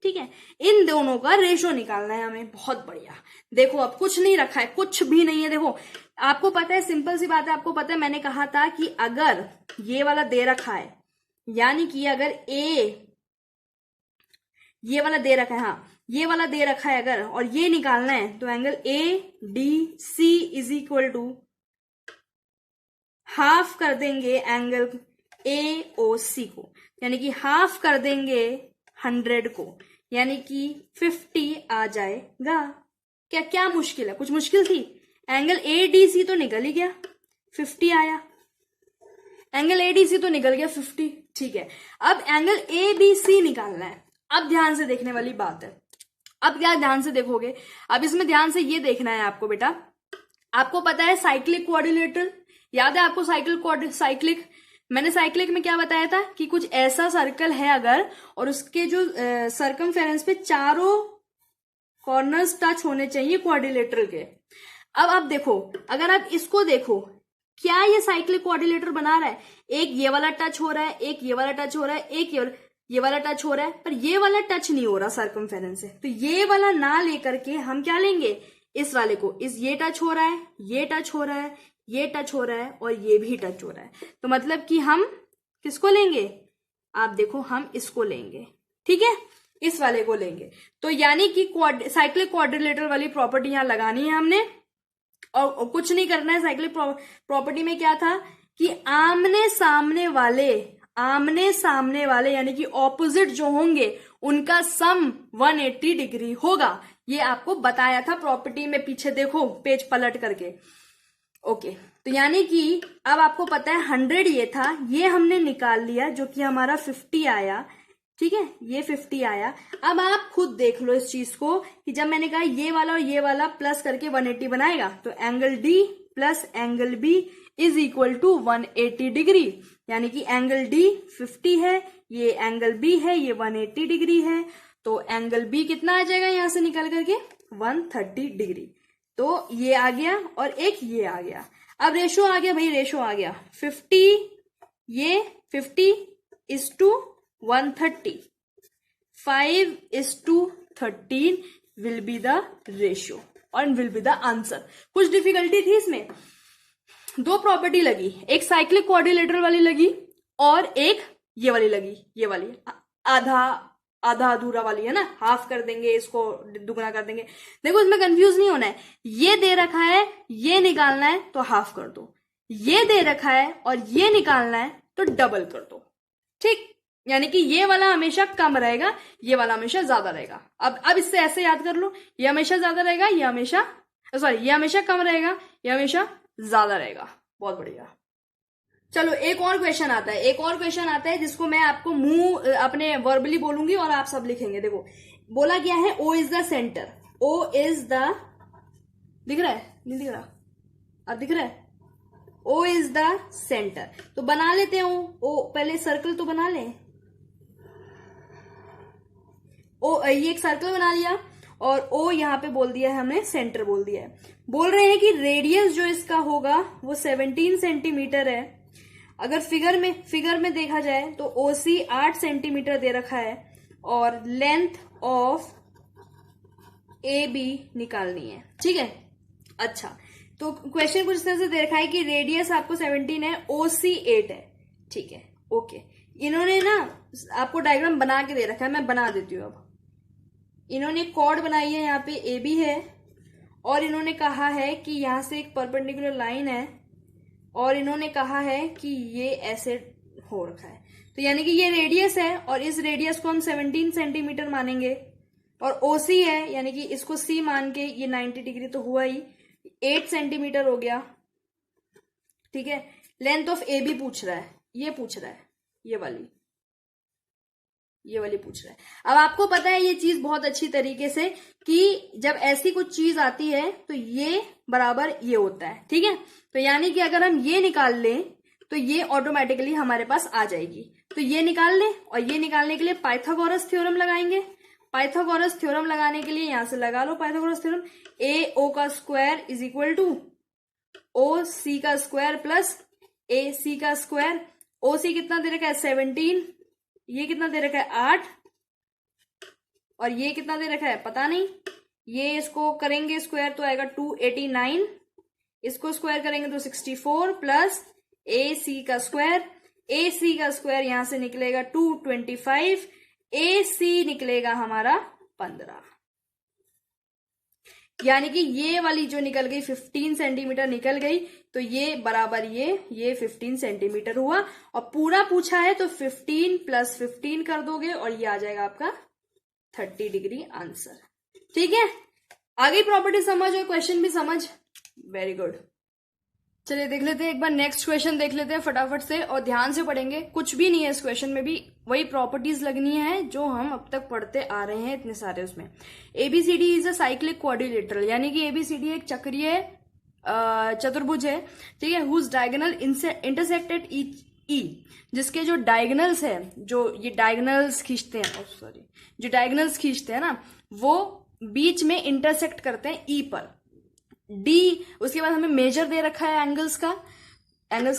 ठीक है, इन दोनों का रेशो निकालना है हमें। बहुत बढ़िया। देखो अब कुछ नहीं रखा है, कुछ भी नहीं है। देखो आपको पता है, सिंपल सी बात है, आपको पता है, मैंने कहा था कि अगर ये वाला दे रखा है, यानी कि अगर ये वाला दे रखा है, हाँ ये वाला दे रखा है अगर, और ये निकालना है, तो angle ADC is equal to half कर देंगे एंगल AOC को, यानी कि हाफ कर देंगे 100 को, यानी कि 50 आ जाएगा। क्या मुश्किल है, कुछ मुश्किल थी? एंगल ADC तो निकल ही गया, 50 आया। एंगल ADC तो निकल गया 50। ठीक है, अब एंगल ABC निकालना है। अब ध्यान से देखने वाली बात है। अब क्या ध्यान से देखोगे, अब इसमें ध्यान से ये देखना है आपको बेटा। आपको पता है साइक्लिक क्वाड्रिलेटरल, याद है आपको साइक्लिक? मैंने साइक्लिक में क्या बताया था कि कुछ ऐसा सर्कल है अगर, और उसके जो सर्कमफेरेंस पे चारों कॉर्नर्स टच होने चाहिए क्वाड्रिलेटरल के। अब आप देखो, अगर आप इसको देखो, क्या ये साइक्लिक क्वाड्रिलेटर बना रहा है? एक ये वाला टच हो रहा है, एक ये वाला टच हो रहा है, एक ये वाला टच हो रहा है, पर ये वाला टच नहीं हो रहा सर्कमफेरेंस से। तो ये वाला ना लेकर के हम क्या लेंगे? इस वाले को। ये टच हो रहा है, ये टच हो रहा है, ये टच हो रहा है, और ये भी टच हो रहा है। तो मतलब कि हम किसको लेंगे? आप देखो, हम इसको लेंगे, ठीक है, इस वाले को लेंगे। तो यानी कि साइक्लिक क्वाड्रिलेटरल वाली प्रॉपर्टी यहां लगानी है हमने, और कुछ नहीं करना है। साइक्लिक प्रॉपर्टी में क्या था कि आमने सामने वाले यानी कि ऑपोजिट जो होंगे उनका सम 180 डिग्री होगा। ये आपको बताया था प्रॉपर्टी में, पीछे देखो पेज पलट करके। ओके, तो यानी कि अब आपको पता है 100 ये था, ये हमने निकाल लिया जो कि हमारा 50 आया, ठीक है, ये 50 आया। अब आप खुद देख लो इस चीज को कि जब मैंने कहा ये वाला और ये वाला प्लस करके 180 बनाएगा, तो angle D plus angle B is equal to 180 degree. यानी कि एंगल डी 50 है, ये एंगल बी है, ये 180 डिग्री है। तो एंगल बी कितना आ जाएगा यहां से निकल करके? 130 डिग्री। तो ये आ गया और एक ये आ गया। अब रेशो आ गया भाई, रेशो आ गया 50, ये 50 is to 130, 5:13 will be the ratio और will be the answer। कुछ डिफिकल्टी थी इसमें, दो प्रॉपर्टी लगी, एक साइक्लिक क्वाड्रिलेटरल वाली लगी और एक ये वाली लगी, ये वाली आधा अधूरा वाली है ना, हाफ कर देंगे इसको, दुगना कर देंगे। देखो इसमें कंफ्यूज नहीं होना है, ये दे रखा है, ये निकालना है तो हाफ कर दो, ये दे रखा है और ये निकालना है तो डबल कर दो, ठीक। यानी कि ये वाला हमेशा कम रहेगा, ये वाला हमेशा ज्यादा रहेगा। अब इससे ऐसे याद कर लो, ये हमेशा ज्यादा रहेगा, ये हमेशा ये हमेशा कम रहेगा, ये हमेशा ज्यादा रहेगा। बहुत बढ़िया। चलो एक और क्वेश्चन आता है, एक और क्वेश्चन आता है जिसको मैं आपको मुंह अपने वर्बली बोलूंगी और आप सब लिखेंगे। देखो बोला गया है O is the centre, O is the, दिख रहा है नहीं दिख रहा? अब दिख रहा है? O is the centre. तो बना लेते हैं O, पहले सर्कल तो बना लें। O, ये एक सर्कल बना लिया और O यहाँ पे बोल दिया है हमने, सेंटर बोल दिया है। बोल रहे हैं कि रेडियस जो इसका होगा वो 17 सेंटीमीटर है। अगर फिगर में देखा जाए तो OC 8 सेंटीमीटर दे रखा है और लेंथ ऑफ AB निकालनी है, ठीक है। अच्छा, तो क्वेश्चन कुछ इस तरह से दे रखा है कि रेडियस आपको 17 है, OC 8 है, ठीक है, ओके। इन्होंने ना आपको डायग्राम बना के दे रखा है, मैं बना देती हूँ। अब इन्होंने कॉर्ड बनाई है, यहाँ पे AB है और इन्होंने कहा है कि यहां से एक परपेंडिकुलर लाइन है और इन्होंने कहा है कि ये ऐसे हो रखा है। तो यानी कि ये रेडियस है और इस रेडियस को हम 17 सेंटीमीटर मानेंगे और OC है, यानी कि इसको C मान के ये 90 डिग्री तो हुआ ही, 8 सेंटीमीटर हो गया, ठीक है। लेंथ ऑफ AB पूछ रहा है, ये पूछ रहा है, ये वाली पूछ रहा है। अब आपको पता है ये चीज बहुत अच्छी तरीके से कि जब ऐसी कुछ चीज आती है तो ये बराबर ये होता है, ठीक है। तो यानी कि अगर हम ये निकाल लें तो ये ऑटोमेटिकली हमारे पास आ जाएगी। तो ये निकाल लें और ये निकालने के लिए पाइथागोरस थ्योरम लगाएंगे। पाइथागोरस थ्योरम लगाने के लिए यहां से लगा लो पाइथागोरस थ्योरम, AO का square is equal to OC का स्क्वायर प्लस AC का स्क्वायर। OC कितना दे रखा है? 17, ये कितना दे रखा है? 8, और ये कितना दे रखा है? पता नहीं। ये इसको करेंगे स्क्वायर तो आएगा 289, इसको स्क्वायर करेंगे तो 64 प्लस AC का स्क्वायर, AC का स्क्वायर यहां से निकलेगा 225, AC निकलेगा हमारा 15। यानी कि ये वाली जो निकल गई 15 सेंटीमीटर निकल गई, तो ये बराबर ये 15 सेंटीमीटर हुआ। और पूरा पूछा है तो 15 प्लस 15 कर दोगे और ये आ जाएगा आपका 30 डिग्री आंसर, ठीक है। आगे प्रॉपर्टी समझ और क्वेश्चन भी समझ, वेरी गुड। चलिए देख लेते हैं एक बार नेक्स्ट क्वेश्चन देख लेते हैं फटाफट से और ध्यान से पढ़ेंगे। कुछ भी नहीं है इस क्वेश्चन में भी, वही प्रॉपर्टीज लगनी है जो हम अब तक पढ़ते आ रहे हैं इतने सारे। उसमें ABCD is a cyclic quadrilateral, यानी कि ABCD एक चक्रीय चतुर्भुज है, ठीक है। हुज डायगोनल इंटरसेक्टेड E, जिसके जो डायगोनल्स है, जो ये डायगोनल्स खींचते हैं, जो डायगोनल्स खींचते हैं ना, वो बीच में इंटरसेक्ट करते हैं ई पर, डी, उसके बाद हमें मेजर दे रखा है एंगल्स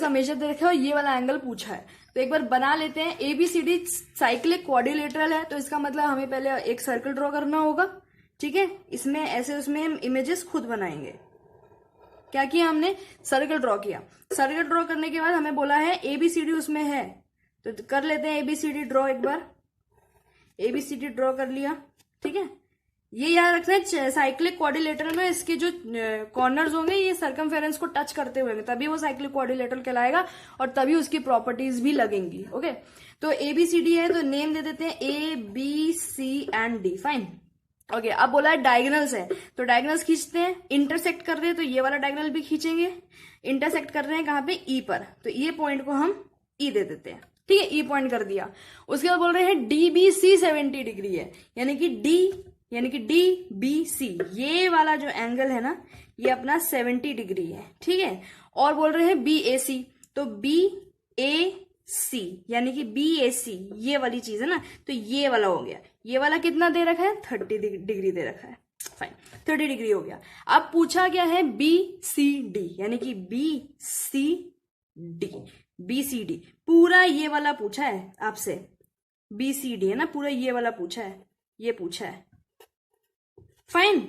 का मेजर दे रखा है और ये वाला एंगल पूछा है। तो एक बार बना लेते हैं। ABCD साइक्लिक क्वाड्रिलेटरल है, तो इसका मतलब हमें पहले एक सर्कल ड्रॉ करना होगा, ठीक है। इसमें ऐसे उसमें हम इमेजेस खुद बनाएंगे। क्या किया हमने, सर्कल ड्रॉ किया। सर्कल ड्रॉ करने के बाद हमें बोला है ABCD उसमें है, तो कर लेते हैं ABCD ड्रॉ। एक बार ABCD ड्रॉ कर लिया, ठीक है। ये याद रखना है साइक्लिक क्वाड्रिलेटरल में इसके जो कॉर्नर्स होंगे ये सर्कमफेरेंस को टच करते हुए, तभी वो साइक्लिक क्वाड्रिलेटरल कहलाएगा और तभी उसकी प्रॉपर्टीज भी लगेंगी। ओके, तो ABCD है, तो नेम दे देते हैं ABCD, फाइन। ओके, अब बोला है डायगोनल्स है, तो डायगोनल्स खींचते हैं। इंटरसेक्ट कर रहे हैं तो ये वाला डायगोनल भी खींचेंगे। इंटरसेक्ट कर रहे हैं कहाँ पे, ई पर, तो ये पॉइंट को हम ई दे देते हैं, ठीक है। ई पॉइंट कर दिया। उसके बाद बोल रहे हैं DBC 70 डिग्री है, यानी कि DBC ये वाला जो एंगल है ना ये अपना 70 डिग्री है, ठीक है। और बोल रहे हैं BAC, तो BAC यानी कि BAC ये वाली चीज है ना, तो ये वाला हो गया। ये वाला कितना दे रखा है, 30 डिग्री दे रखा है, फाइन, 30 डिग्री हो गया। अब पूछा क्या है, BCD यानी कि BCD पूरा ये वाला पूछा है आपसे। BCD है ना, पूरा ये वाला पूछा है, ये पूछा है, फाइन,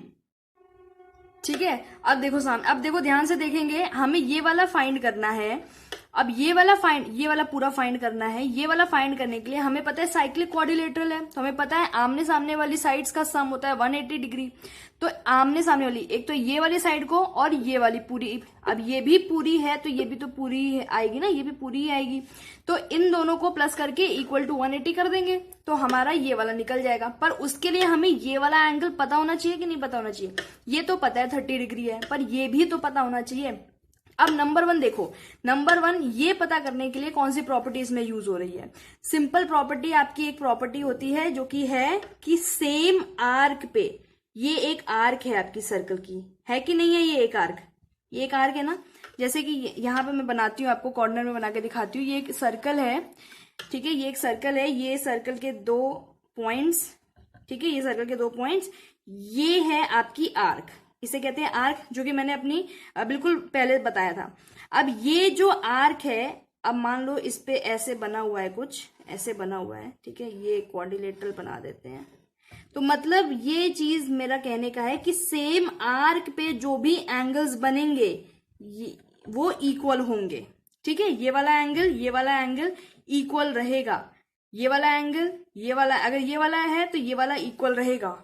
ठीक है। अब देखो ध्यान से देखेंगे, हमें ये वाला फाइंड करना है। अब ये वाला पूरा फाइंड करना है। ये वाला फाइंड करने के लिए हमें पता है साइक्लिक क्वाड्रिलेटरल है, तो हमें पता है आमने सामने वाली साइड्स का सम होता है 180 डिग्री। तो आमने सामने वाली, एक तो ये वाली साइड को और ये वाली पूरी, अब ये भी पूरी है तो ये भी तो पूरी आएगी ना, ये भी पूरी ही आएगी। तो इन दोनों को प्लस करके इक्वल टू 180 कर देंगे तो हमारा ये वाला निकल जाएगा। पर उसके लिए हमें ये वाला एंगल पता होना चाहिए कि नहीं पता होना चाहिए। ये तो पता है 30 डिग्री है, पर ये भी तो पता होना चाहिए। अब नंबर 1 देखो, नंबर 1 ये पता करने के लिए कौन सी प्रॉपर्टी इसमें यूज हो रही है। सिंपल प्रॉपर्टी आपकी एक प्रॉपर्टी होती है जो कि है कि सेम आर्क पे, ये एक आर्क है आपकी सर्कल की, है कि नहीं है, ये एक आर्क है ना। जैसे कि यहाँ पे मैं बनाती हूँ, आपको कॉर्नर में बना के दिखाती हूँ। ये एक सर्कल है, ठीक है, ये एक सर्कल है, ये सर्कल के 2 पॉइंट्स, ठीक है, ये सर्कल के 2 पॉइंट्स, ये है आपकी आर्क, इसे कहते हैं आर्क, जो कि मैंने अपनी बिल्कुल पहले बताया था। अब ये जो आर्क है, अब मान लो इस पे ऐसे बना हुआ है, कुछ ऐसे बना हुआ है, ठीक है, ये क्वाड्रिलेटरल बना देते हैं। तो मतलब ये चीज मेरा कहने का है कि सेम आर्क पे जो भी एंगल्स बनेंगे वो इक्वल होंगे, ठीक है। ये वाला एंगल इक्वल रहेगा, ये वाला एंगल, ये वाला, अगर ये वाला है तो ये वाला इक्वल रहेगा,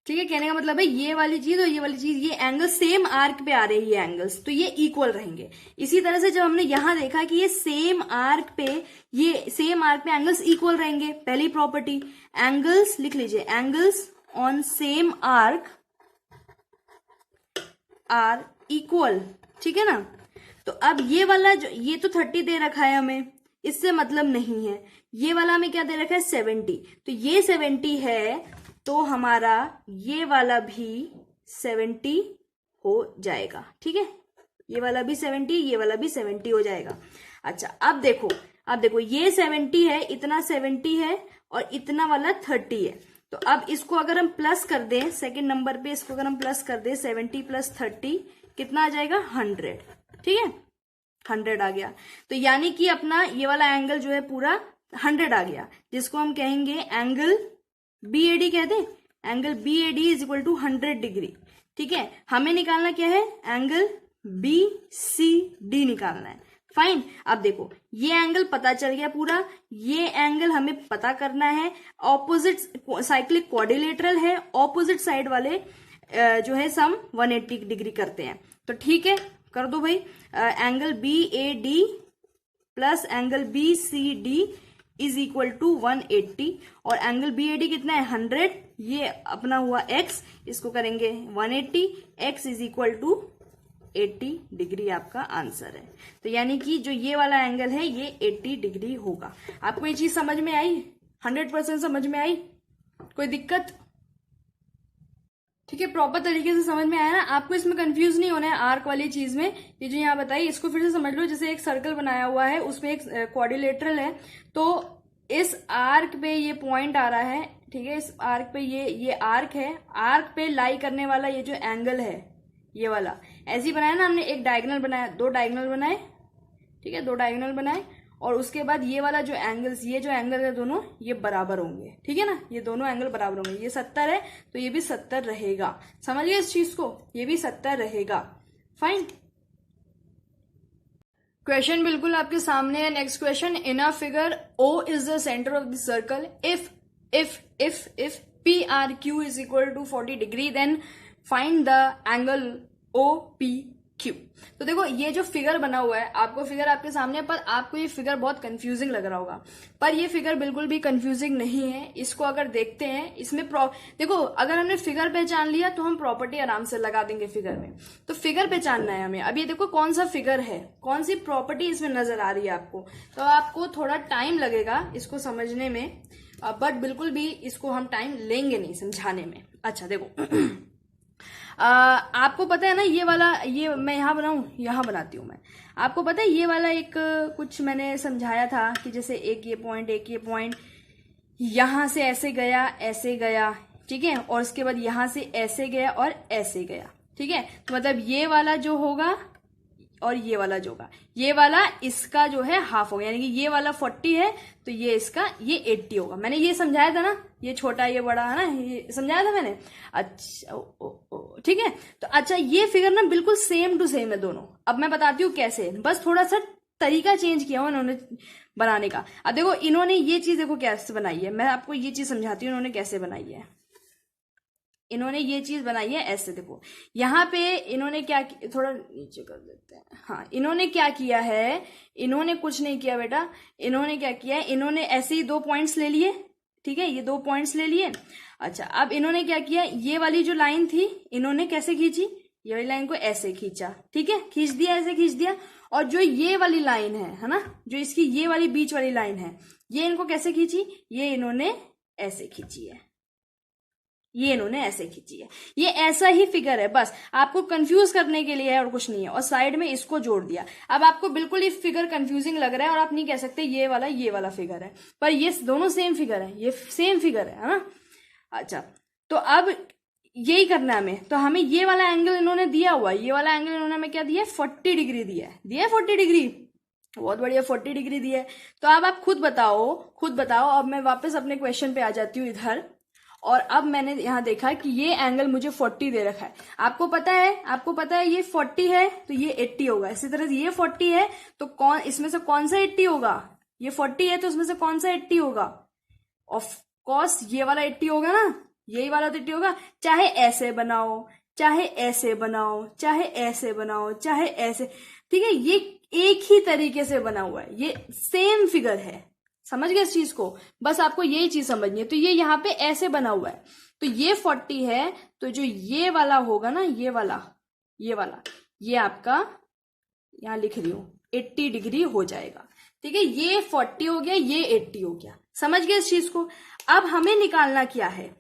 ठीक है। कहने का मतलब है ये वाली चीज और ये वाली चीज, ये एंगल सेम आर्क पे आ रहे हैं, ये एंगल्स, तो ये इक्वल रहेंगे। इसी तरह से जब हमने यहां देखा कि ये सेम आर्क पे एंगल्स इक्वल रहेंगे, पहली प्रॉपर्टी, एंगल्स लिख लीजिए, angles on same arc are equal, ठीक है ना। तो अब ये वाला जो, ये तो 30 दे रखा है हमें, इससे मतलब नहीं है। ये वाला हमें क्या दे रखा है, 70, तो ये 70 है तो हमारा ये वाला भी 70 हो जाएगा, ठीक है। ये वाला भी 70, ये वाला भी 70 हो जाएगा। अच्छा, अब देखो ये 70 है, इतना 70 है और इतना वाला 30 है। तो अब इसको अगर हम प्लस कर दें, सेकंड नंबर पे इसको अगर हम प्लस कर दें, 70 + 30 कितना आ जाएगा, 100, ठीक है, 100 आ गया। तो यानी कि अपना ये वाला एंगल जो है पूरा 100 आ गया, जिसको हम कहेंगे एंगल BAD कहते हैं। Angle BAD is equal to 100 degree, ठीक है। हमें निकालना क्या है, एंगल BCD निकालना है, फाइन। अब देखो ये एंगल पता चल गया पूरा, ये एंगल हमें पता करना है, ऑपोजिट साइक्लिक क्वाड्रिलेटरल है, ऑपोजिट साइड वाले जो है सम 180 डिग्री करते हैं। तो ठीक है, कर दो भाई, angle BAD plus angle BCD is equal to 180 और एंगल BAD कितना है, 100, ये अपना हुआ x, इसको करेंगे 180, x is equal to 80 degree आपका आंसर है। तो यानी कि जो ये वाला एंगल है ये 80 डिग्री होगा। आपको ये चीज समझ में आई, 100% समझ में आई, कोई दिक्कत, ठीक है, प्रॉपर तरीके से समझ में आया ना। आपको इसमें कंफ्यूज नहीं होना है आर्क वाली चीज में। ये जो यहाँ बताई इसको फिर से समझ लो, जैसे एक सर्कल बनाया हुआ है, उसमें एक क्वाड्रिलेटरल है, तो इस आर्क पे ये पॉइंट आ रहा है, ठीक है, इस आर्क पे ये आर्क है, आर्क पे लाई करने वाला ये जो एंगल है ये वाला, ऐसे ही बनाया ना हमने, एक डायगोनल बनाया, दो डायगोनल बनाए, ठीक है, दो डायगोनल बनाए, और उसके बाद ये वाला जो एंगल्स, ये जो एंगल है दोनों ये बराबर होंगे, ठीक है ना, ये दोनों एंगल बराबर होंगे, ये 70 है तो ये भी 70 रहेगा, समझ गए इस चीज को, ये भी 70 रहेगा। फाइन, क्वेश्चन बिल्कुल आपके सामने है। Next question, in a figure O is the centre of the circle, if PRQ is equal to 40 degree, then find the angle OPQ। तो देखो ये जो फिगर बना हुआ है, आपको फिगर आपके सामने है, पर आपको ये फिगर बहुत कंफ्यूजिंग लग रहा होगा, पर ये फिगर बिल्कुल भी कंफ्यूजिंग नहीं है। इसको अगर देखते हैं, इसमें देखो अगर हमने फिगर पहचान लिया तो हम प्रॉपर्टी आराम से लगा देंगे फिगर में। तो फिगर पहचानना है हमें। अब ये देखो कौन सा फिगर है, कौन सी प्रॉपर्टी इसमें नजर आ रही है आपको, तो आपको थोड़ा टाइम लगेगा इसको समझने में, बट बिल्कुल भी इसको हम टाइम लेंगे नहीं समझाने में। अच्छा देखो आपको पता है ना, ये वाला, ये मैं यहां बनाऊं, यहां बनाती हूं मैं, आपको पता है ये वाला एक कुछ मैंने समझाया था कि जैसे एक ये पॉइंट यहां से ऐसे गया, ठीक है, और उसके बाद यहां से ऐसे गया और ऐसे गया, ठीक है, तो मतलब ये वाला जो होगा और ये वाला जो होगा, ये वाला इसका जो है हाफ होगा, यानी कि ये वाला 40 है तो ये इसका ये 80 होगा। मैंने ये समझाया था ना, ये छोटा ये बड़ा है ना, ये समझाया था मैंने। अच्छा ठीक है, तो अच्छा ये फिगर ना बिल्कुल सेम टू सेम है दोनों। अब मैं बताती हूँ कैसे, बस थोड़ा सा तरीका चेंज किया हुआ इन्होंने बनाने का। अब देखो इन्होंने ये चीज देखो कैसे बनाई है, मैं आपको ये चीज समझाती हूँ इन्होंने कैसे बनाई है। इन्होंने ये चीज बनाई है ऐसे, देखो यहाँ पे इन्होंने क्या, थोड़ा नीचे कर देते हैं, हाँ, इन्होंने क्या किया है, इन्होंने कुछ नहीं किया बेटा, इन्होंने क्या किया है, इन्होंने ऐसे ही 2 पॉइंट्स ले लिए, ठीक है, ये 2 पॉइंट्स ले लिए। अच्छा अब इन्होंने क्या किया, ये वाली जो लाइन थी इन्होंने कैसे खींची, ये वाली लाइन को ऐसे खींचा, ठीक है, खींच दिया, ऐसे खींच दिया, और जो ये वाली लाइन है ना, जो इसकी ये वाली बीच वाली लाइन है, ये इनको कैसे खींची, ये इन्होंने ऐसे खींची है, ये इन्होंने ऐसे खींची है। ये ऐसा ही फिगर है, बस आपको कंफ्यूज करने के लिए है और कुछ नहीं है, और साइड में इसको जोड़ दिया। अब आपको बिल्कुल ये फिगर कंफ्यूजिंग लग रहा है और आप नहीं कह सकते ये वाला फिगर है, पर ये दोनों सेम फिगर है, ये सेम फिगर है ना। अच्छा तो अब यही करना है हमें, तो हमें ये वाला एंगल इन्होंने दिया हुआ है, ये वाला एंगल इन्होंने हमें क्या दिया है, 40 डिग्री दिया है 40 डिग्री, बहुत बढ़िया 40 डिग्री दिया है। तो अब आप खुद बताओ। अब मैं वापस अपने क्वेश्चन पे आ जाती हूँ इधर, और अब मैंने यहां देखा कि ये एंगल मुझे 40 दे रखा है। आपको पता है ये 40 है तो ये 80 होगा, इसी तरह से ये 40 है तो इसमें से कौन सा 80 होगा, ये 40 है तो इसमें से कौन सा 80 होगा, ऑफ कोर्स ये वाला 80 होगा ना, यही वाला तो 80 होगा। चाहे ऐसे बनाओ, चाहे ऐसे बनाओ, चाहे ऐसे बनाओ, चाहे ऐसे, ठीक है, ये एक ही तरीके से बना हुआ है, ये सेम फिगर है, समझ गए इस चीज को, बस आपको यही चीज समझनी है। तो ये यहाँ पे ऐसे बना हुआ है, तो ये 40 है, तो जो ये वाला होगा ना, ये वाला ये आपका, यहां लिख रही हूं 80 डिग्री हो जाएगा, ठीक है, ये 40 हो गया, ये 80 हो गया, समझ गए इस चीज को। अब हमें निकालना क्या है,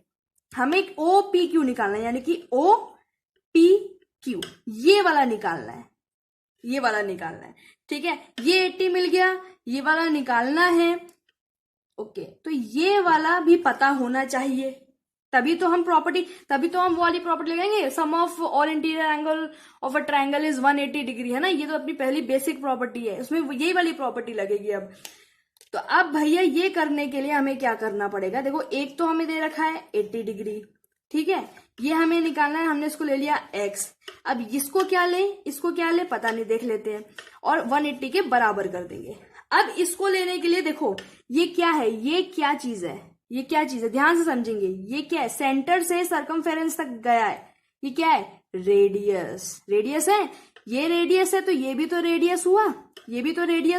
हमें OPQ निकालना है, यानी कि OPQ ये वाला निकालना है, ठीक है, ये 80 मिल गया, ये वाला निकालना है। ओके, तो ये वाला भी पता होना चाहिए, तभी तो हम वो वाली प्रॉपर्टी लगाएंगे, sum of all interior angle of a triangle is 180 degree, है ना, ये तो अपनी पहली बेसिक प्रॉपर्टी है, उसमें यही वाली प्रॉपर्टी लगेगी। अब तो अब भैया ये करने के लिए हमें क्या करना पड़ेगा, देखो एक तो हमें दे रखा है 80 डिग्री, ठीक है, ये हमें निकालना है, हमने इसको ले लिया x। अब इसको क्या ले पता नहीं, देख लेते हैं, और 180 के बराबर कर देंगे। अब इसको लेने के लिए देखो ये क्या है, ये क्या चीज है, ध्यान से समझेंगे, ये क्या है, सेंटर से सरकमफेरेंस तक गया है, ये क्या है, रेडियस है, ये रेडियस है तो ये भी तो रेडियस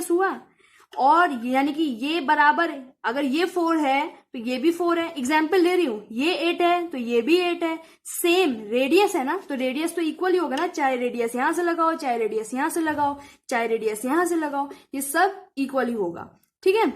हुआ, और यानी कि ये बराबर, अगर ये 4 है तो ये भी 4 है, एग्जाम्पल ले रही हूं, ये 8 है तो ये भी 8 है, सेम रेडियस है ना, तो रेडियस तो इक्वल ही होगा ना, चाहे रेडियस यहां से लगाओ, चाहे रेडियस यहां से लगाओ, चाहे रेडियस यहां से लगाओ, ये सब इक्वल ही होगा, ठीक है।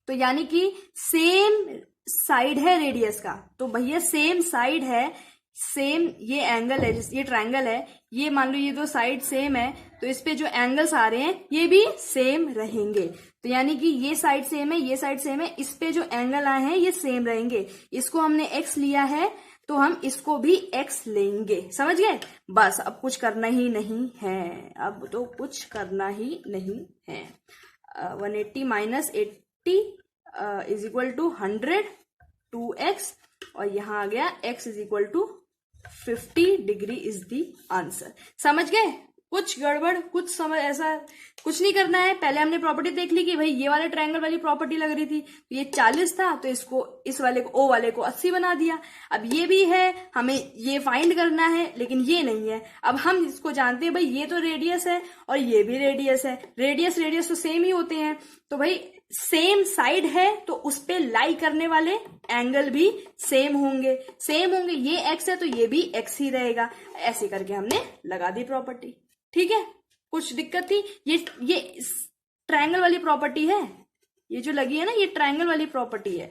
तो यानी कि सेम साइड है रेडियस का, तो भैया सेम साइड है, सेम ये एंगल है, ये ट्रायंगल है, ये मान लो ये दो साइड सेम है, तो इस पे जो एंगल्स आ रहे हैं ये भी सेम रहेंगे। तो यानी कि ये साइड सेम है, ये साइड सेम है, इस पे जो एंगल आए हैं ये सेम रहेंगे। इसको हमने एक्स लिया है तो हम इसको भी एक्स लेंगे, समझ गए? बस अब कुछ करना ही नहीं है, अब तो कुछ करना ही नहीं है। 180 minus 80 is equal to 100, 2x, और यहां आ गया x is equal to 50 degree is the answer. समझ गए? कुछ गड़बड़, कुछ समझ, ऐसा कुछ नहीं करना है। पहले हमने प्रॉपर्टी देख ली कि भाई ये वाले ट्रायंगल वाली प्रॉपर्टी लग रही थी, तो ये 40 था, तो इसको, इस वाले को, ओ वाले को 80 बना दिया। अब ये भी है, हमें ये फाइंड करना है, लेकिन ये नहीं है। अब हम इसको जानते हैं भाई ये तो रेडियस है और ये भी रेडियस है, रेडियस तो सेम ही होते हैं, तो भाई सेम साइड है तो उस पे लाई करने वाले एंगल भी सेम होंगे, ये एक्स है तो ये भी एक्स ही रहेगा। ऐसे करके हमने लगा दी प्रॉपर्टी। ठीक है, कुछ दिक्कत थी? ये ट्रायंगल वाली प्रॉपर्टी है, ये जो लगी है ना, ये ट्रायंगल वाली प्रॉपर्टी है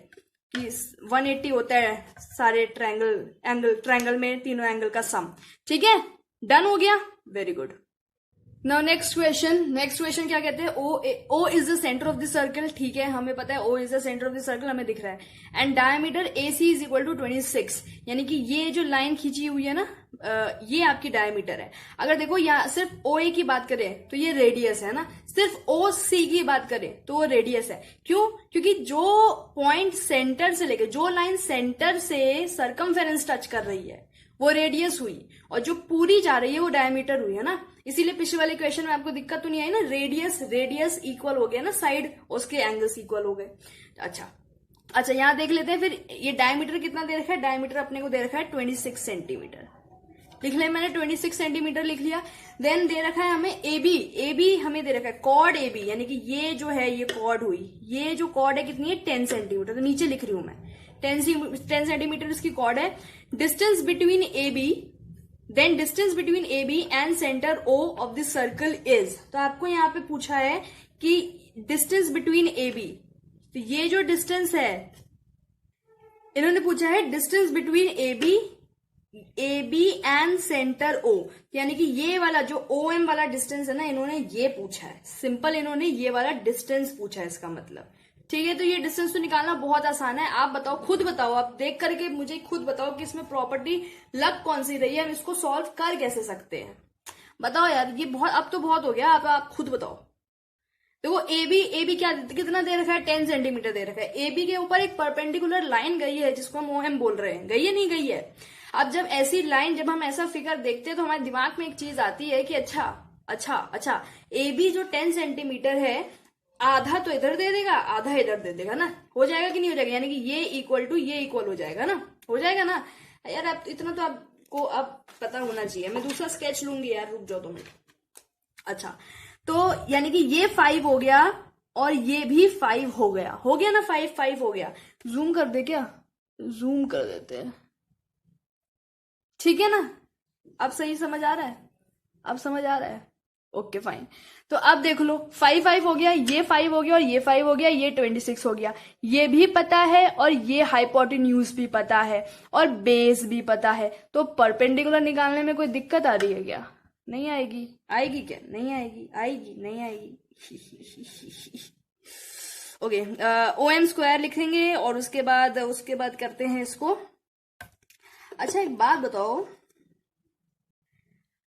कि 180 होता है सारे ट्रायंगल में तीनों एंगल का सम। ठीक है, डन हो गया, very good. Now next question क्या कहते हैं? O is the centre of the circle. ठीक है, हमें पता है O is the centre of the circle, हमें दिख रहा है। And diameter AC is equal to 26, यानी कि ये जो लाइन खींची हुई है ना, ये आपकी डायमीटर है। अगर देखो यहाँ सिर्फ OA की बात करें तो ये रेडियस है ना, सिर्फ OC की बात करें तो वो रेडियस है। क्यों? क्योंकि जो पॉइंट सेंटर से लेके, जो लाइन सेंटर से सर्कमफेरेंस टच कर रही है वो रेडियस हुई, और जो पूरी जा रही है वो डायमीटर हुई, है ना। इसीलिए पिछले वाले क्वेश्चन में आपको दिक्कत तो नहीं आई ना, रेडियस इक्वल हो गया ना, साइड उसके एंगल्स इक्वल हो गए। अच्छा यहां देख लेते हैं फिर ये डायमीटर कितना दे रखा है। डायमीटर अपने को दे रखा है 26 सेंटीमीटर। लिख लिया मैंने, 26 सेंटीमीटर लिख लिया। देन दे रखा है हमें AB हमें दे रखा है कॉर्ड AB, यानी कि ये जो है ये कॉर्ड हुई, ये जो कॉर्ड है कितनी है 10 सेंटीमीटर, तो नीचे लिख रही हूं मैं 10 सेंटीमीटर इसकी कॉर्ड है। Distance between AB and centre O of the circle is, तो आपको यहाँ पे पूछा है कि डिस्टेंस बिटवीन AB, तो ये जो डिस्टेंस है इन्होंने पूछा है distance between AB and centre O, यानी कि ये वाला जो OM वाला डिस्टेंस है ना, इन्होंने ये पूछा है। सिंपल, इन्होंने ये वाला डिस्टेंस पूछा है, इसका मतलब। ठीक है, तो ये डिस्टेंस तो निकालना बहुत आसान है। आप बताओ, खुद बताओ, आप देख करके मुझे खुद बताओ कि इसमें प्रॉपर्टी लग कौन सी रही है, हम इसको सॉल्व कर कैसे सकते हैं। बताओ यार, ये बहुत, अब तो बहुत हो गया, आप खुद बताओ। देखो AB क्या कितना दे रखा है, 10 सेंटीमीटर दे रखा है। AB के ऊपर एक परपेंडिकुलर लाइन गई है जिसको हम OM बोल रहे हैं, गई है नहीं गई है। अब जब ऐसी लाइन, जब हम ऐसा फिगर देखते हैं तो हमारे दिमाग में एक चीज आती है कि अच्छा AB जो 10 सेंटीमीटर है, आधा तो इधर दे देगा, आधा इधर दे देगा ना, हो जाएगा कि नहीं हो जाएगा, यानी कि ये इक्वल टू ये इक्वल हो जाएगा ना, हो जाएगा ना यार। आप इतना तो आपको अब पता होना चाहिए। मैं दूसरा स्केच लूंगी यार, रुक जाओ 2 मिनट। अच्छा, तो यानी कि ये 5 हो गया और ये भी 5 हो गया ना, 5 हो गया। जूम कर दे क्या? जूम कर देते हैं, ठीक है ना। अब सही समझ आ रहा है? अब समझ आ रहा है? Okay fine. तो अब देख लो, 5 हो गया, ये 5 हो गया और ये 5 हो गया, ये 26 हो गया। ये भी पता है और ये हाइपोटेन्यूज भी पता है और बेस भी पता है। तो परपेंडिकुलर निकालने में कोई दिक्कत आ रही है क्या? नहीं आएगी? आएगी क्या? नहीं आएगी? आएगी? नहीं आएगी? ओके, OM स्क्वायर लिखेंगे और उसके बाद करते हैं इसको। अच्छा एक बात बताओ,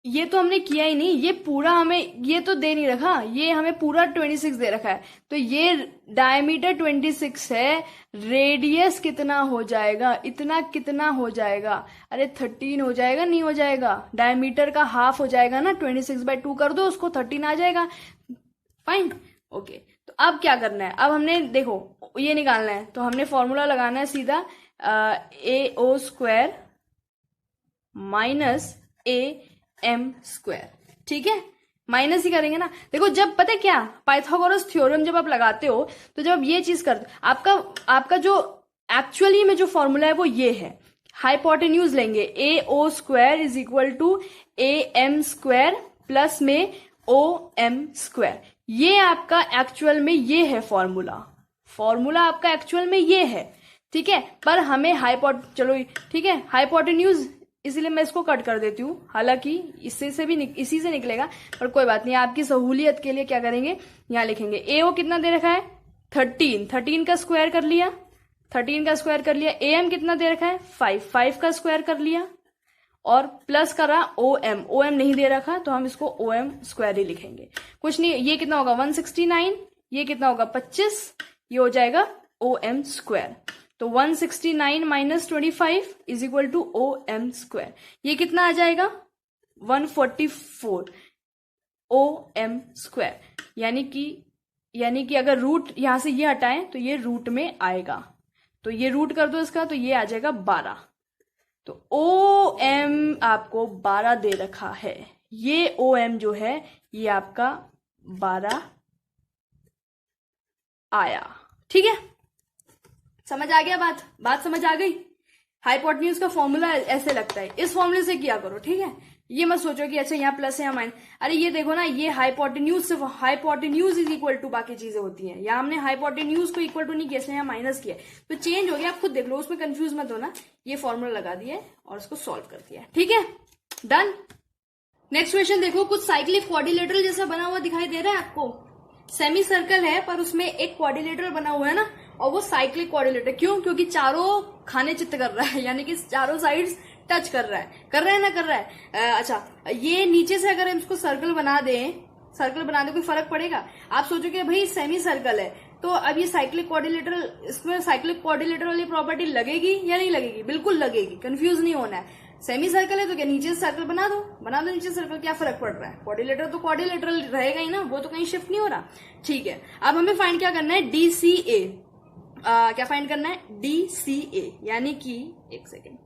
ये तो हमने किया ही नहीं, ये पूरा हमें ये तो दे नहीं रखा, ये हमें पूरा 26 दे रखा है। तो ये डायमीटर 26 है, रेडियस कितना हो जाएगा, इतना कितना हो जाएगा? अरे 13 हो जाएगा, नहीं हो जाएगा? डायमीटर का हाफ हो जाएगा ना, 26/2 कर दो उसको, 13 आ जाएगा। Fine, okay. तो अब क्या करना है? अब हमने देखो ये निकालना है, तो हमने फॉर्मूला लगाना है सीधा, AO square minus AM square. ठीक है, माइनस ही करेंगे ना। देखो जब पता है क्या, पाइथागोरस थ्योरम जब आप लगाते हो, तो जब ये चीज करते आपका जो एक्चुअली में जो फॉर्मूला है वो ये है, हाइपोटेन्यूज लेंगे AO square is equal to AM square plus में OM स्क्वायर। ये आपका एक्चुअल में ये है फॉर्मूला आपका एक्चुअल में ये है। ठीक है, पर हमें चलो ठीक है, हाइपोटेन्यूज इसीलिए मैं इसको कट कर देती हूँ, हालांकि इससे से भी इसी से निकलेगा, पर कोई बात नहीं, आपकी सहूलियत के लिए क्या करेंगे, यहाँ लिखेंगे ए ओ कितना दे रखा है 13, 13 का स्क्वायर कर लिया, 13 का स्क्वायर कर लिया। ए एम कितना दे रखा है 5, 5 का स्क्वायर कर लिया, और प्लस कर रहा ओ एम, ओ एम नहीं दे रखा तो हम इसको ओ एम स्क्वायर ही लिखेंगे, कुछ नहीं। ये कितना होगा 169, ये कितना होगा 25, ये हो जाएगा ओ एम स्क्वायर। तो 169 minus 25 is equal to O M square. ये कितना आ जाएगा 144 ओ एम स्क्वायर। यानी कि अगर रूट यहां से ये हटाएं तो ये रूट में आएगा, तो ये रूट कर दो इसका, तो ये आ जाएगा 12। तो ओ एम आपको 12 दे रखा है, ये ओ एम जो है ये आपका 12 आया। ठीक है, समझ आ गया बात समझ आ गई। हाइपोटेन्यूज का फॉर्मूला ऐसे लगता है, इस फॉर्मूले से किया करो। ठीक है, ये मत सोचो कि अच्छा यहाँ प्लस है या माइनस, अरे ये देखो ना, ये हाइपोटेन्यूज से हाइपोटेन्यूज इज इक्वल टू बाकी चीजें होती हैं, या हमने हाइपोटेन्यूज को इक्वल टू नहीं किया, इसलिए यहाँ माइनस किया, तो चेंज हो गया। आप खुद देख लो, उसमें कंफ्यूज मत होना। ये फॉर्मूला लगा दिया और उसको सॉल्व कर दिया। ठीक है, डन। नेक्स्ट क्वेश्चन देखो, कुछ साइक्लिक क्वाड्रिलेटरल जैसा बना हुआ दिखाई दे रहा है आपको, सेमी सर्कल है पर उसमें एक क्वाड्रिलेटरल बना हुआ है ना, और वो साइक्लिक क्वाड्रिलेटरल क्यों, क्योंकि चारों खाने चित्त कर रहा है, यानी कि चारों साइड्स टच कर रहा है ना, कर रहा है। अच्छा, ये नीचे से अगर हम इसको सर्कल बना दें कोई फर्क पड़ेगा? आप सोचोगे भाई सेमी सर्कल है, तो अब ये साइक्लिक क्वाड्रिलेटरल, इसमें साइक्लिक क्वाड्रिलेटरल वाली प्रॉपर्टी लगेगी या नहीं लगेगी? बिल्कुल लगेगी, कंफ्यूज नहीं होना है। सेमी सर्कल है तो क्या नीचे सर्कल बना दो नीचे सर्कल, क्या फर्क पड़ रहा है? क्वाड्रिलेटरल तो क्वाड्रिलेटरल रहेगा ही ना, वो तो कहीं शिफ्ट नहीं हो रहा। ठीक है, अब हमें फाइंड क्या करना है, DCA। क्या फाइंड करना है? DCA, यानी कि एक सेकेंड,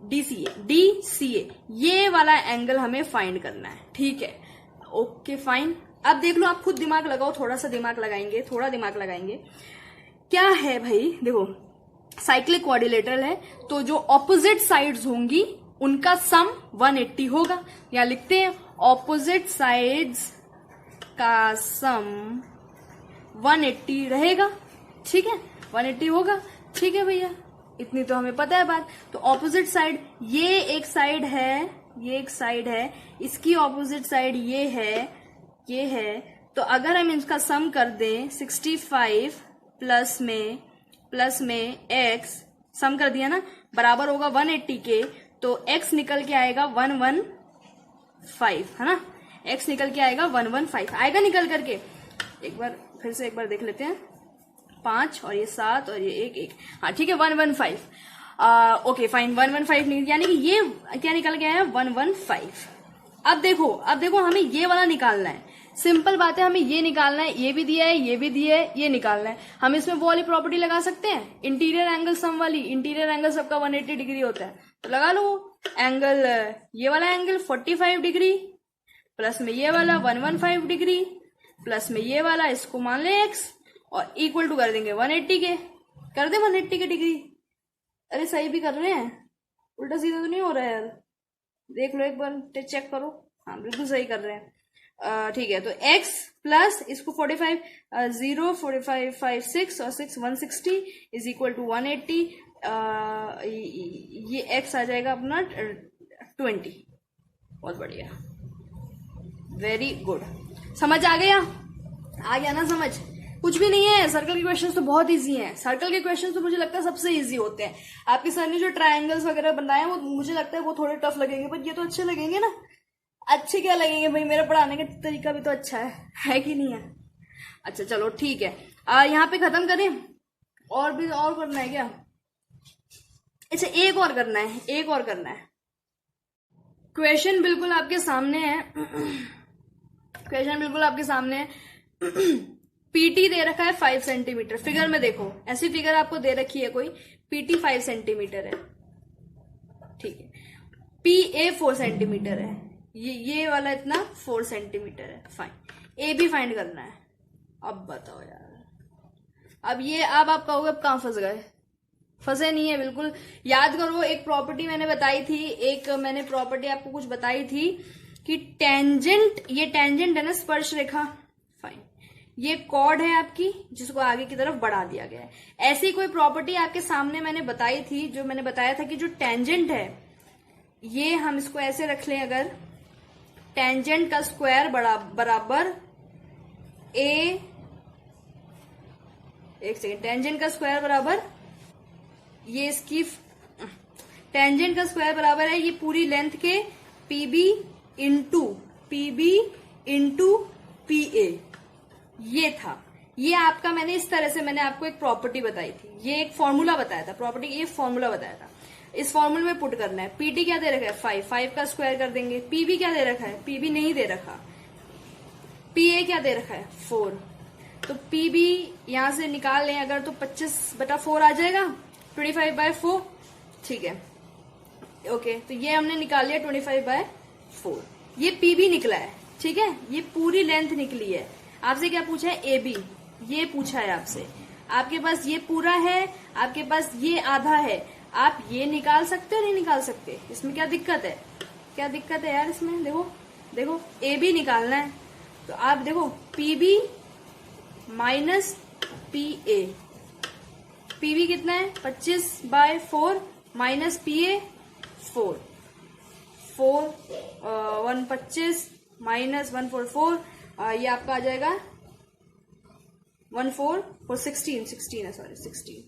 DCA ये वाला एंगल हमें फाइंड करना है। ठीक है, ओके फाइन। अब देख लो, आप खुद दिमाग लगाओ, थोड़ा दिमाग लगाएंगे। क्या है भाई, देखो साइक्लिक क्वाड्रिलेटरल है तो जो ऑपोजिट साइड्स होंगी उनका सम 180 होगा। या लिखते हैं ऑपोजिट साइड्स का सम 180 रहेगा। ठीक है, 180 होगा। ठीक है भैया, इतनी तो हमें पता है बात। तो ऑपोजिट साइड, ये एक साइड है, इसकी ऑपोजिट साइड ये है। तो अगर हम इसका सम कर दें 65 प्लस में x, सम कर दिया ना, बराबर होगा 180 के, तो x निकल के आएगा 115, है ना, x निकल के आएगा 115 आएगा निकल करके। फिर से एक बार देख लेते हैं, 5 और ये 7 और ये 1, हाँ ठीक है 115। ओके फाइन, 115 यानी कि ये क्या निकल गया है 115। अब देखो हमें ये वाला निकालना है। सिंपल बात है, हमें ये निकालना है, ये भी दिया है, ये भी दिया है, ये निकालना है। हम इसमें वो वाली प्रॉपर्टी लगा सकते हैं, इंटीरियर एंगल सम वाली। इंटीरियर एंगल सबका 180 डिग्री होता है, तो लगा लो एंगल, ये वाला एंगल 45 डिग्री, प्लस में ये वाला 115 डिग्री, प्लस में ये वाला, इसको मान ले x, और इक्वल टू कर देंगे 180 के, कर दे 180 के डिग्री। अरे सही भी कर रहे हैं, उल्टा सीधा तो नहीं हो रहा है यार, देख लो एक बार, चेक करो, हाँ बिल्कुल सही कर रहे हैं। ठीक है, तो x प्लस इसको 45, 0 45 5 6 और 6 160 इज इक्वल टू 180। ये x आ जाएगा अपना 20। बहुत बढ़िया, वेरी गुड। समझ आ गया ना समझ? कुछ भी नहीं है, सर्कल के क्वेश्चंस तो बहुत इजी हैं। सर्कल के क्वेश्चंस तो मुझे लगता है सबसे इजी होते हैं। आपके सर ने जो ट्रायंगल्स वगैरह बनाए वो मुझे लगता है वो थोड़े टफ लगेंगे, पर ये तो अच्छे लगेंगे ना। अच्छे क्या लगेंगे भाई, मेरा पढ़ाने का तरीका भी तो अच्छा है कि नहीं है? अच्छा चलो ठीक है, यहाँ पे खत्म करें, और भी और करना है क्या? अच्छा एक और करना है। क्वेश्चन बिल्कुल आपके सामने है। पीटी दे रखा है 5 सेंटीमीटर, फिगर में देखो, ऐसी फिगर आपको दे रखी है कोई, पीटी 5 सेंटीमीटर है, ठीक है, पीए 4 सेंटीमीटर है, ये वाला इतना 4 सेंटीमीटर है, फाइन। ए भी फाइंड करना है। अब बताओ यार, अब आप कहोगे अब कहां फंस गए? फंसे नहीं है बिल्कुल। याद करो, एक प्रॉपर्टी मैंने बताई थी कि टेंजेंट, ये टेंजेंट है ना स्पर्श रेखा, फाइन, ये कॉर्ड है आपकी जिसको आगे की तरफ बढ़ा दिया गया है। ऐसी कोई प्रॉपर्टी आपके सामने मैंने बताई थी, जो मैंने बताया था कि जो टेंजेंट है ये हम इसको ऐसे रख लें, अगर टेंजेंट का स्क्वायर बराबर ए, एक सेकेंड, टेंजेंट का स्क्वायर बराबर, ये इसकी टेंजेंट का स्क्वायर बराबर है ये पूरी लेंथ के पीबी इंटू पी ए। ये था, ये आपका, मैंने इस तरह से मैंने आपको एक प्रॉपर्टी बताई थी, ये एक फॉर्मूला बताया था, प्रॉपर्टी ये फॉर्मूला बताया था। इस फॉर्मूले में पुट करना है। पीटी क्या दे रखा है 5, 5 का स्क्वायर कर देंगे। पीबी क्या दे रखा है, पीबी नहीं दे रखा। पीए क्या दे रखा है 4, तो पीबी यहां से निकाल लें अगर तो 25/4 आ जाएगा, 25/4, ठीक है, ओके। तो ये हमने निकाल लिया 25/4, ये पीबी निकला है, ठीक है, ये पूरी लेंथ निकली है। आपसे क्या पूछा है, एबी, ये पूछा है आपसे। आपके पास ये पूरा है, आपके पास ये आधा है, आप ये निकाल सकते हो नहीं निकाल सकते, इसमें क्या दिक्कत है, क्या दिक्कत है यार इसमें, देखो देखो, एबी निकालना है तो आप देखो PB minus P A, PB कितना है 25/4 माइनस पी ए 4, 1 25 माइनस 144, ये आपका आ जाएगा 1 4 16 है, सॉरी 16,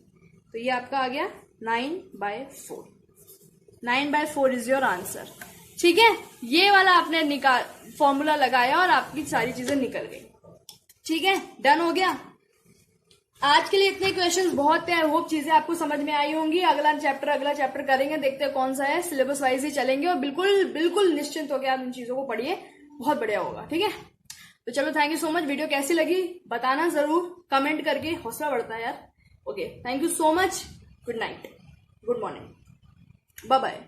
तो ये आपका आ गया 9/4, 9/4 इज योर आंसर, ठीक है। ये वाला आपने फॉर्मूला लगाया और आपकी सारी चीजें निकल गई, ठीक है, डन हो गया। आज के लिए इतने क्वेश्चंस बहुत थे। आई होप चीजें आपको समझ में आई होंगी। अगला चैप्टर करेंगे, देखते हैं कौन सा है, सिलेबस वाइज ही चलेंगे और बिल्कुल बिल्कुल निश्चिंत होकर आप इन चीजों को पढ़िए, बहुत बढ़िया होगा, ठीक है। तो चलो, thank you so much. Video कैसी लगी बताना जरूर कमेंट करके, हौसला बढ़ता है यार। Okay, thank you so much. Good night, good morning, bye bye.